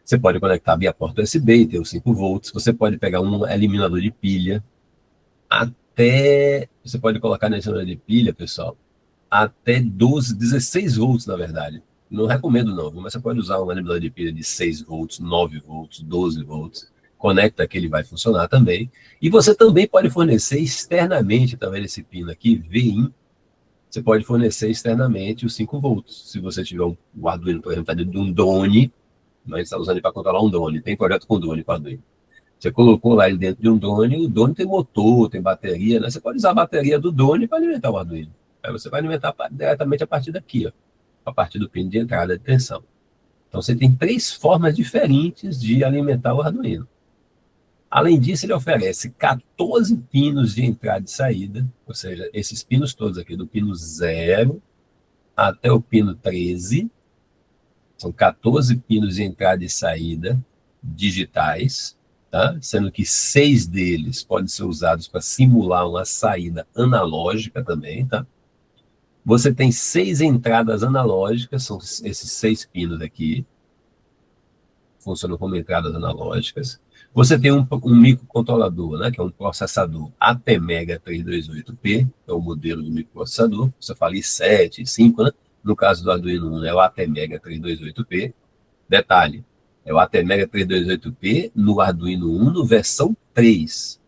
Você pode conectar via porta USB e ter os 5 volts. Você pode pegar um eliminador de pilha. Você pode colocar no eliminador de pilha, pessoal, até 16 volts, na verdade. Não recomendo não, mas você pode usar um eliminador de pilha de 6 volts, 9 volts, 12 volts. Conecta que ele vai funcionar também. E você também pode fornecer externamente, tá vendo esse pino aqui, VIN, você pode fornecer externamente os 5 volts. Se você tiver um Arduino, por exemplo, de um drone, a gente está usando ele para controlar um drone, tem projeto com drone com Arduino. Você colocou lá ele dentro de um drone, o drone tem motor, tem bateria, né? Você pode usar a bateria do drone para alimentar o Arduino. Aí você vai alimentar diretamente a partir daqui, ó, a partir do pino de entrada de tensão. Então você tem 3 formas diferentes de alimentar o Arduino. Além disso, ele oferece 14 pinos de entrada e saída, ou seja, esses pinos todos aqui, do pino 0 até o pino 13, São 14 pinos de entrada e saída digitais, tá? Sendo que 6 deles podem ser usados para simular uma saída analógica também, tá? Você tem 6 entradas analógicas, são esses 6 pinos aqui, funcionam como entradas analógicas. Você tem um microcontrolador, né, que é um processador ATmega 328P, é o modelo do microprocessador. Você fala i7, i5, né? No caso do Arduino Uno, é o ATmega 328P. Detalhe, é o ATmega 328P no Arduino Uno versão 3.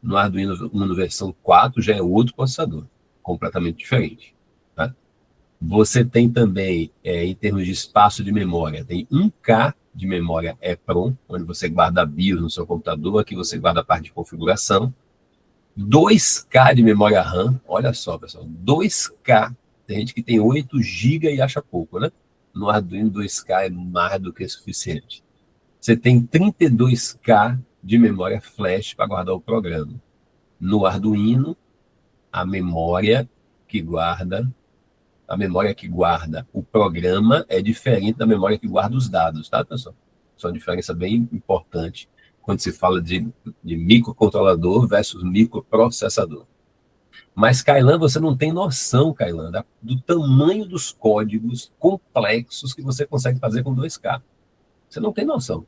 No Arduino Uno versão 4 já é outro processador, completamente diferente. Tá? Você tem também, em termos de espaço de memória, tem 1K de memória EPROM, onde você guarda a BIOS no seu computador, aqui você guarda a parte de configuração. 2K de memória RAM, olha só, pessoal, 2K. Tem gente que tem 8 GB e acha pouco, né? No Arduino 2K é mais do que suficiente. Você tem 32K de memória flash para guardar o programa. No Arduino, a memória que guarda o programa é diferente da memória que guarda os dados, tá, pessoal? Isso é uma diferença bem importante quando se fala de microcontrolador versus microprocessador. Mas, Kailan, você não tem noção, Kailan, do tamanho dos códigos complexos que você consegue fazer com 2K. Você não tem noção.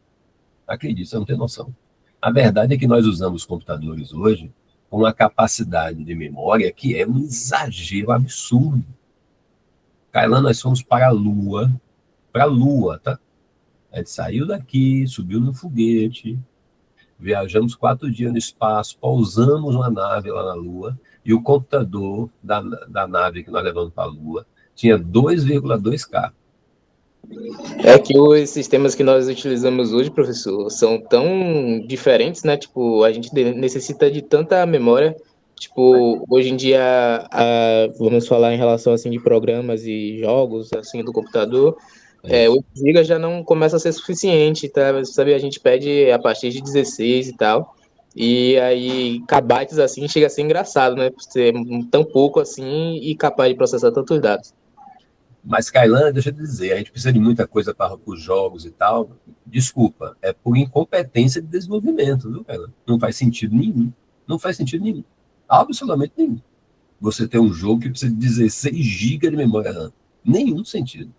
Acredite, você não tem noção. A verdade é que nós usamos computadores hoje com uma capacidade de memória que é um exagero absurdo. Kailan, nós fomos para a Lua, tá? A gente saiu daqui, subiu num foguete, viajamos 4 dias no espaço, pousamos uma nave lá na Lua, e o computador da nave que nós levamos para a Lua tinha 2,2K. É que os sistemas que nós utilizamos hoje, professor, são tão diferentes, né? Tipo, a gente necessita de tanta memória. Tipo, hoje em dia, vamos falar em relação, assim, de programas e jogos, assim, do computador, 8 GB já não começa a ser suficiente, tá? Sabe, a gente pede a partir de 16 e tal, e aí, kbytes, assim, chega a ser engraçado, né? Por ser tão pouco, assim, e capaz de processar tantos dados. Mas, Kailan, deixa eu te dizer, a gente precisa de muita coisa para os jogos e tal. Desculpa, é por incompetência de desenvolvimento, viu, Kailan? Não faz sentido nenhum. Não faz sentido nenhum. Absolutamente nenhum. Você tem um jogo que precisa de 16 GB de memória RAM. Nenhum sentido.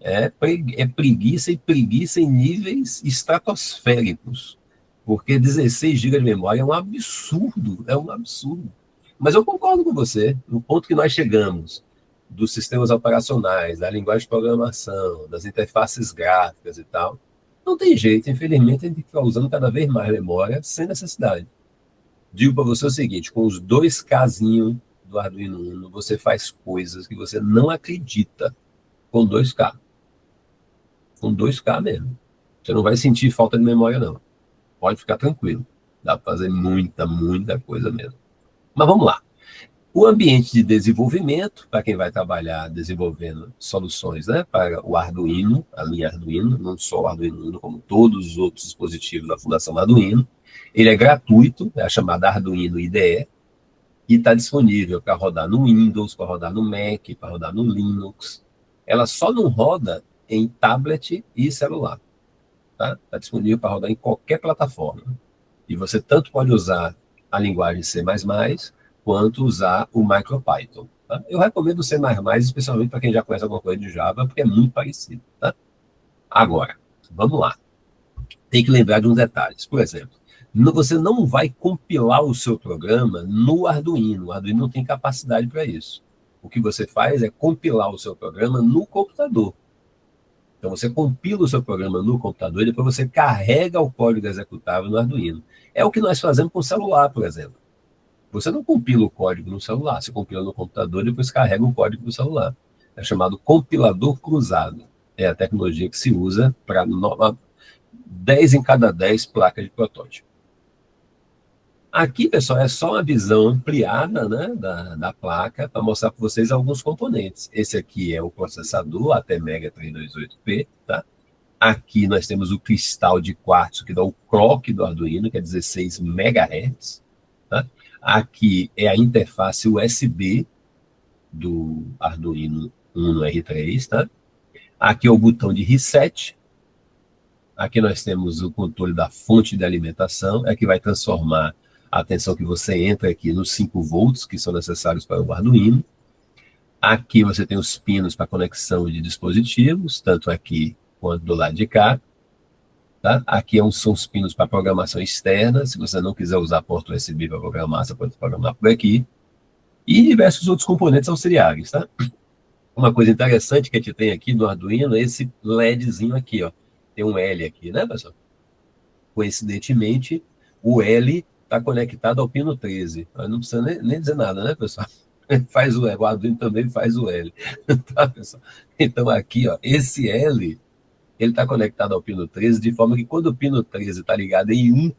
É preguiça e preguiça em níveis estratosféricos. Porque 16 GB de memória é um absurdo. É um absurdo. Mas eu concordo com você. No ponto que nós chegamos dos sistemas operacionais, da linguagem de programação, das interfaces gráficas e tal, não tem jeito. Infelizmente, a gente fica usando cada vez mais memória sem necessidade. Digo para você o seguinte, com os 2Kzinho do Arduino Uno, você faz coisas que você não acredita com 2K. Com 2K mesmo. Você não vai sentir falta de memória, não. Pode ficar tranquilo. Dá para fazer muita, muita coisa mesmo. Mas vamos lá. O ambiente de desenvolvimento, para quem vai trabalhar desenvolvendo soluções, né, para o Arduino, a linha Arduino, não só o Arduino Uno, como todos os outros dispositivos da Fundação Arduino, ele é gratuito, é a chamada Arduino IDE, e está disponível para rodar no Windows, para rodar no Mac, para rodar no Linux. Ela só não roda em tablet e celular. Tá? Está disponível para rodar em qualquer plataforma. E você tanto pode usar a linguagem C++, quanto usar o MicroPython. Tá? Eu recomendo o C++, especialmente para quem já conhece alguma coisa de Java, porque é muito parecido. Tá? Agora, vamos lá. Tem que lembrar de uns detalhes. Por exemplo, você não vai compilar o seu programa no Arduino. O Arduino não tem capacidade para isso. O que você faz é compilar o seu programa no computador. Então, você compila o seu programa no computador e depois você carrega o código executável no Arduino. É o que nós fazemos com o celular, por exemplo. Você não compila o código no celular, você compila no computador e depois carrega o código no celular. É chamado compilador cruzado. É a tecnologia que se usa para 10 em cada 10 placas de protótipo. Aqui, pessoal, é só uma visão ampliada, né, da placa para mostrar para vocês alguns componentes. Esse aqui é o processador ATmega 328P, tá? Aqui nós temos o cristal de quartzo, que dá o clock do Arduino, que é 16 MHz. Tá? Aqui é a interface USB do Arduino Uno R3, tá? Aqui é o botão de reset. Aqui nós temos o controle da fonte de alimentação, é que vai transformar a tensão que você entra aqui nos 5 volts, que são necessários para o Arduino. Aqui você tem os pinos para conexão de dispositivos, tanto aqui quanto do lado de cá. Tá? Aqui são os pinos para programação externa. Se você não quiser usar a porta USB para programar, você pode programar por aqui. E diversos outros componentes auxiliares. Tá? Uma coisa interessante que a gente tem aqui no Arduino é esse LEDzinho aqui. Ó. Tem um L aqui, né, pessoal? Coincidentemente, o L está conectado ao pino 13. Mas não precisa nem dizer nada, né, pessoal? Faz o L. O Arduino também faz o L. Tá, pessoal? Então, aqui, ó, esse L, ele está conectado ao pino 13, de forma que quando o pino 13 está ligado em 1,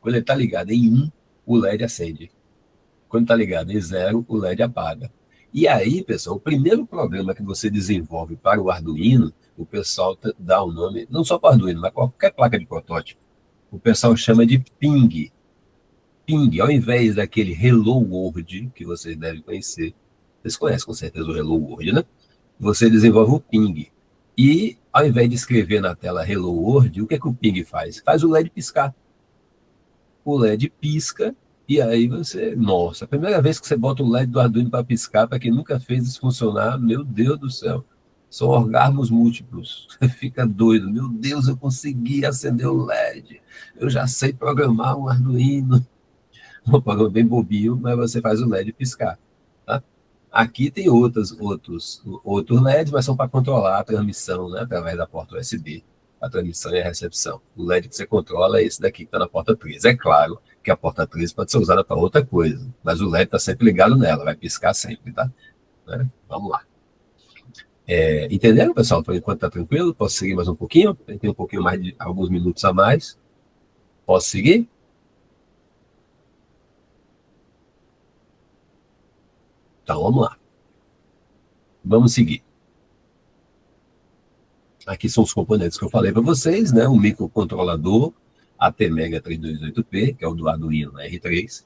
quando ele está ligado em 1, o LED acende. Quando está ligado em 0, o LED apaga. E aí, pessoal, o primeiro programa que você desenvolve para o Arduino, o pessoal dá o nome, não só para o Arduino, mas qualquer placa de protótipo, o pessoal chama de ping. Ping, ao invés daquele Hello World, que vocês devem conhecer, vocês conhecem com certeza o Hello World, né? Você desenvolve o ping. E, ao invés de escrever na tela Hello World, o que o ping faz? Faz o LED piscar. O LED pisca, e aí você... Nossa, a primeira vez que você bota o LED do Arduino para piscar, para quem nunca fez isso funcionar, meu Deus do céu, são orgasmos múltiplos. Você fica doido. Meu Deus, eu consegui acender o LED. Eu já sei programar um Arduino. Um programa bem bobinho, mas você faz o LED piscar. Tá? Aqui tem outros LEDs, mas são para controlar a transmissão, né, através da porta USB. A transmissão e a recepção. O LED que você controla é esse daqui que está na porta 13. É claro que a porta 13 pode ser usada para outra coisa, mas o LED está sempre ligado nela, vai piscar sempre, tá? Né? Vamos lá. Entenderam, pessoal? Por enquanto está tranquilo? Posso seguir mais um pouquinho? Tem um pouquinho mais de alguns minutos a mais. Posso seguir? Então, vamos lá. Vamos seguir. Aqui são os componentes que eu falei para vocês, né? O microcontrolador ATmega 328P, que é o do Arduino R3.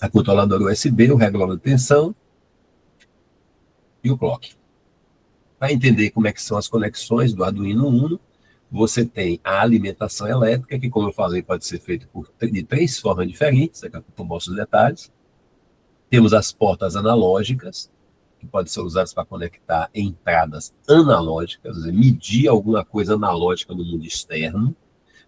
A controladora USB, o regulador de tensão e o clock. Para entender como é que são as conexões do Arduino Uno, você tem a alimentação elétrica, que, como eu falei, pode ser feita de 3 formas diferentes. Daqui a pouco eu mostro os detalhes. Temos as portas analógicas, que podem ser usadas para conectar entradas analógicas, medir alguma coisa analógica no mundo externo,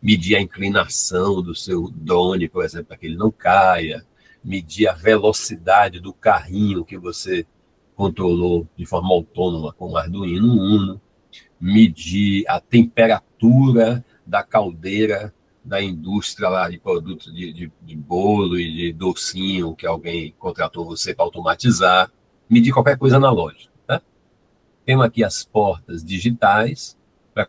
medir a inclinação do seu drone, por exemplo, para que ele não caia, medir a velocidade do carrinho que você controlou de forma autônoma com o Arduino Uno, medir a temperatura da caldeira da indústria lá de produtos de bolo e de docinho que alguém contratou você para automatizar, medir qualquer coisa analógica. Tá? Temos aqui as portas digitais para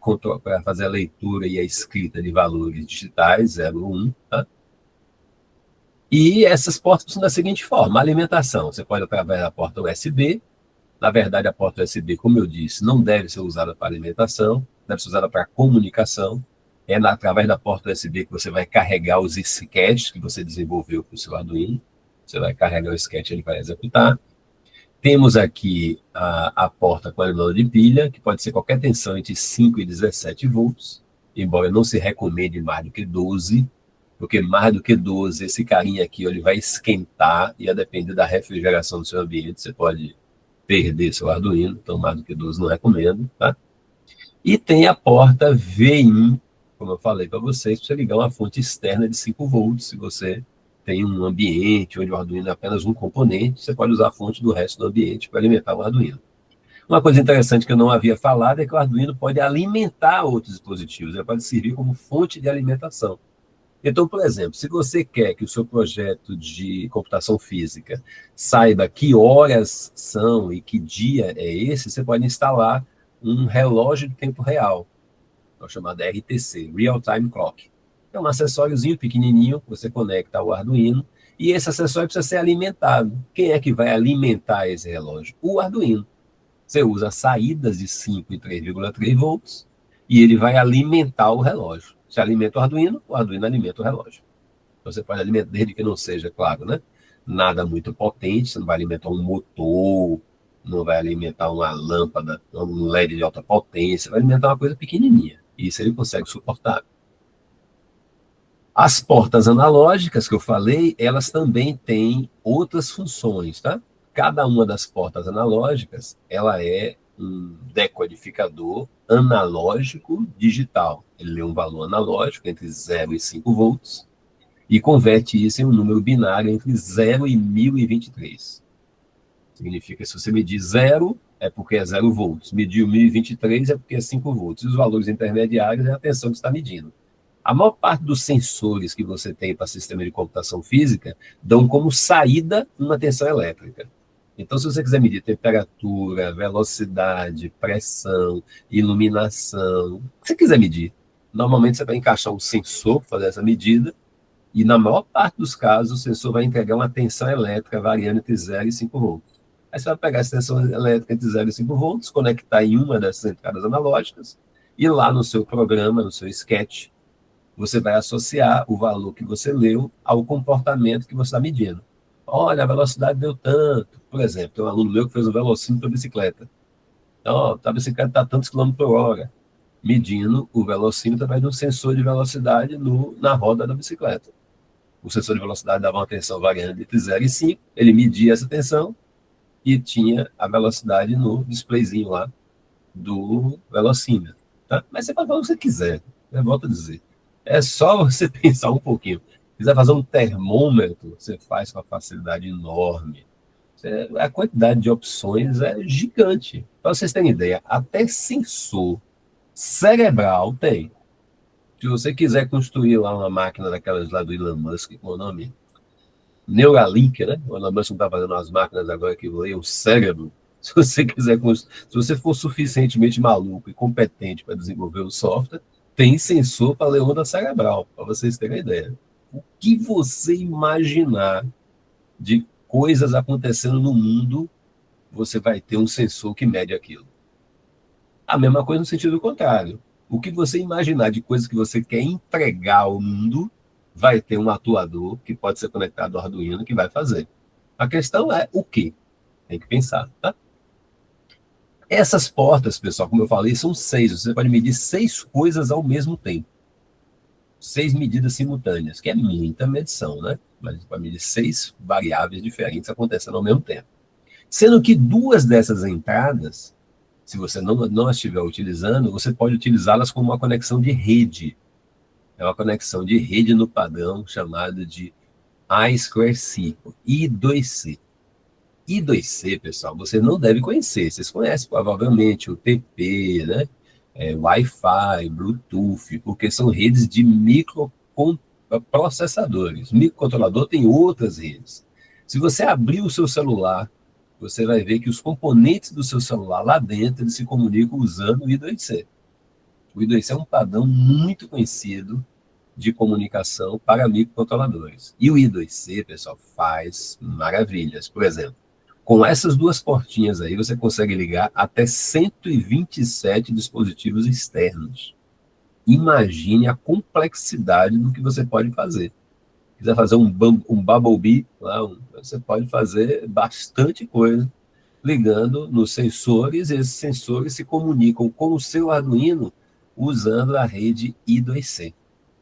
fazer a leitura e a escrita de valores digitais, 0, 1. Tá? E essas portas são da seguinte forma: a alimentação, você pode através da porta USB. Na verdade, a porta USB, como eu disse, não deve ser usada para alimentação, deve ser usada para comunicação. É através da porta USB que você vai carregar os sketches que você desenvolveu com o seu Arduino. Você vai carregar o sketch, ele vai executar. Temos aqui a porta com eliminador de pilha, que pode ser qualquer tensão entre 5 e 17 volts, embora não se recomende mais do que 12, porque mais do que 12, esse carinha aqui ele vai esquentar, e a depender da refrigeração do seu ambiente, você pode perder seu Arduino, então mais do que 12 não recomendo. Tá? E tem a porta VIN, como eu falei para vocês, para você ligar uma fonte externa de 5 volts, se você tem um ambiente onde o Arduino é apenas um componente, você pode usar a fonte do resto do ambiente para alimentar o Arduino. Uma coisa interessante que eu não havia falado é que o Arduino pode alimentar outros dispositivos, ele pode servir como fonte de alimentação. Então, por exemplo, se você quer que o seu projeto de computação física saiba que horas são e que dia é esse, você pode instalar um relógio de tempo real, chamado RTC, Real Time Clock. É um acessóriozinho pequenininho que você conecta ao Arduino, e esse acessório precisa ser alimentado. Quem é que vai alimentar esse relógio? O Arduino. Você usa saídas de 5 e 3,3 volts, e ele vai alimentar o relógio. Você alimenta o Arduino alimenta o relógio. Então, você pode alimentar, desde que não seja, claro, né, nada muito potente, você não vai alimentar um motor, não vai alimentar uma lâmpada, um LED de alta potência, vai alimentar uma coisa pequenininha. Isso ele consegue suportar. As portas analógicas que eu falei, elas também têm outras funções, tá? Cada uma das portas analógicas, ela é um decodificador analógico digital. Ele lê um valor analógico entre 0 e 5 volts e converte isso em um número binário entre 0 e 1023. Significa que se você medir 0, é porque é 0 volts. Mediu 1023 é porque é 5 volts. E os valores intermediários é a tensão que está medindo. A maior parte dos sensores que você tem para sistema de computação física dão como saída uma tensão elétrica. Então, se você quiser medir temperatura, velocidade, pressão, iluminação, o que você quiser medir, normalmente você vai encaixar um sensor para fazer essa medida, e na maior parte dos casos o sensor vai entregar uma tensão elétrica variando entre 0 e 5 volts. Aí você vai pegar essa tensão elétrica entre 0 e 5 volts, conectar em uma dessas entradas analógicas, e lá no seu programa, no seu sketch, você vai associar o valor que você leu ao comportamento que você está medindo. Olha, a velocidade deu tanto. Por exemplo, tem um aluno meu que fez um velocímetro para bicicleta. Então, a bicicleta está a tantos quilômetros por hora, medindo o velocímetro através de um sensor de velocidade na roda da bicicleta. O sensor de velocidade dava uma tensão variando entre 0 e 5, ele media essa tensão e tinha a velocidade no displayzinho lá do velocímetro. Tá? Mas você pode falar o que você quiser, eu volto a dizer. É só você pensar um pouquinho. Se quiser fazer um termômetro, você faz com uma facilidade enorme. A quantidade de opções é gigante. Para vocês terem ideia, até sensor cerebral tem. Se você quiser construir lá uma máquina daquelas lá do Elon Musk, com o nome Neuralink, né? O Elon Musk está fazendo umas máquinas agora que leiam o cérebro. Se você quiser, se você for suficientemente maluco e competente para desenvolver o software, tem sensor para ler onda cerebral, para vocês terem ideia. O que você imaginar de coisas acontecendo no mundo, você vai ter um sensor que mede aquilo. A mesma coisa no sentido contrário. O que você imaginar de coisas que você quer entregar ao mundo, vai ter um atuador que pode ser conectado ao Arduino que vai fazer. A questão é o quê? Tem que pensar, tá? Essas portas, pessoal, como eu falei, são 6. Você pode medir 6 coisas ao mesmo tempo. 6 medidas simultâneas, que é muita medição, né? Mas você pode medir 6 variáveis diferentes acontecendo ao mesmo tempo. Sendo que 2 dessas entradas, se você não as estiver utilizando, você pode utilizá-las como uma conexão de rede. É uma conexão de rede no padrão chamado de I2C, I2C. I2C, pessoal, você não deve conhecer. Vocês conhecem provavelmente o TP, né? Wi-Fi, Bluetooth, porque são redes de microprocessadores. O microcontrolador tem outras redes. Se você abrir o seu celular, você vai ver que os componentes do seu celular lá dentro eles se comunicam usando o I2C. O I2C é um padrão muito conhecido de comunicação para microcontroladores. E o I2C, pessoal, faz maravilhas. Por exemplo, com essas 2 portinhas aí, você consegue ligar até 127 dispositivos externos. Imagine a complexidade do que você pode fazer. Se quiser fazer um Bumblebee, você pode fazer bastante coisa ligando nos sensores, e esses sensores se comunicam com o seu Arduino usando a rede I2C.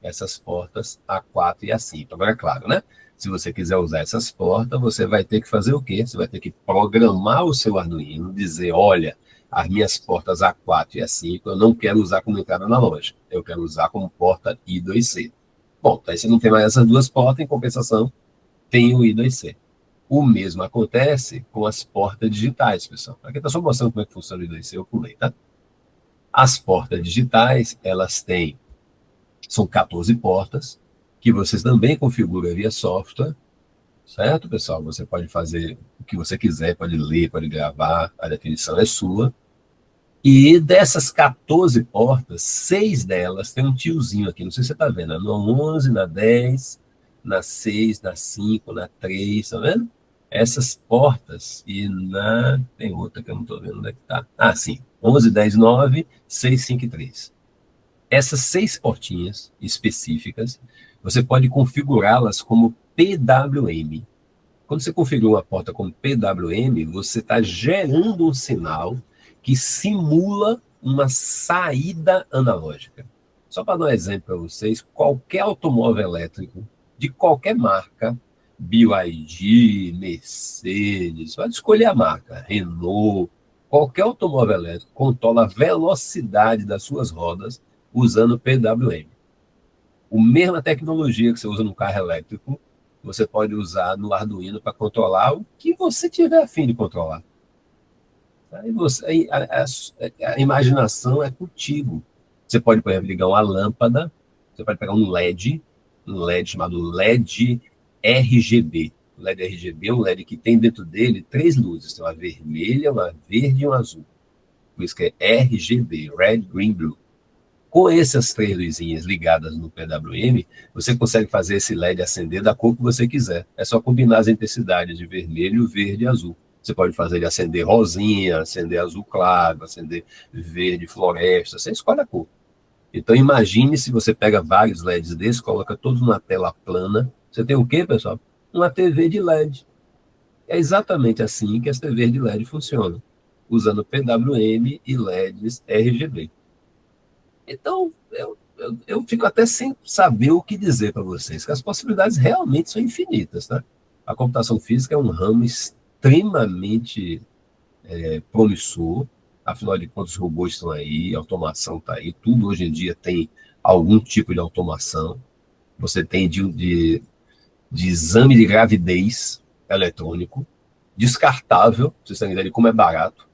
Essas portas A4 e A5. Agora, é claro, né? Se você quiser usar essas portas, você vai ter que fazer o quê? Você vai ter que programar o seu Arduino, dizer, olha, as minhas portas A4 e A5 eu não quero usar como entrada analógica, eu quero usar como porta I2C. Bom, aí você não tem mais essas 2 portas, em compensação, tem o I2C. O mesmo acontece com as portas digitais, pessoal. Aqui está só mostrando como é que funciona o I2C, eu pulei, tá? As portas digitais, são 14 portas, que vocês também configuram via software, certo, pessoal? Você pode fazer o que você quiser, pode ler, pode gravar, a definição é sua. E dessas 14 portas, 6 delas tem um tiozinho aqui, não sei se você está vendo, na 11, na 10, na 6, na 5, na 3, tá vendo? Essas portas, tem outra que eu não estou vendo onde é que está. Ah, sim, 11, 10, 9, 6, 5 e 3. Essas 6 portinhas específicas, você pode configurá-las como PWM. Quando você configura uma porta como PWM, você está gerando um sinal que simula uma saída analógica. Só para dar um exemplo para vocês, qualquer automóvel elétrico, de qualquer marca, BYD, Mercedes, pode escolher a marca, Renault, qualquer automóvel elétrico controla a velocidade das suas rodas usando PWM. A mesma tecnologia que você usa no carro elétrico, você pode usar no Arduino para controlar o que você tiver a fim de controlar. Aí a imaginação é contigo. Você pode, por exemplo, ligar uma lâmpada, você pode pegar um LED chamado LED RGB. O LED RGB é um LED que tem dentro dele 3 luzes, tem uma vermelha, uma verde e uma azul. Por isso que é RGB, Red, Green, Blue. Com essas 3 luzinhas ligadas no PWM, você consegue fazer esse LED acender da cor que você quiser. É só combinar as intensidades de vermelho, verde e azul. Você pode fazer ele acender rosinha, acender azul claro, acender verde floresta, você escolhe a cor. Então imagine se você pega vários LEDs desses, coloca todos numa tela plana. Você tem o quê, pessoal? Uma TV de LED. É exatamente assim que as TVs de LED funcionam, usando PWM e LEDs RGB. Então, eu fico até sem saber o que dizer para vocês, que as possibilidades realmente são infinitas, tá? A computação física é um ramo extremamente promissor, afinal de contas os robôs estão aí, a automação está aí, tudo hoje em dia tem algum tipo de automação. Você tem de exame de gravidez eletrônico, descartável, pra vocês terem ideia de como é barato,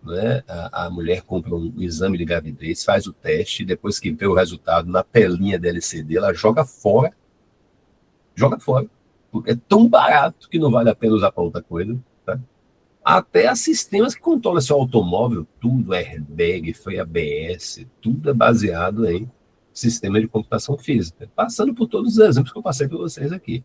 né? A mulher compra um exame de gravidez, faz o teste, depois que vê o resultado na telinha da LCD, ela joga fora, porque é tão barato que não vale a pena usar para outra coisa, tá? Até sistemas que controlam seu automóvel, tudo airbag, freio ABS, tudo é baseado em sistema de computação física, passando por todos os exemplos que eu passei para vocês aqui.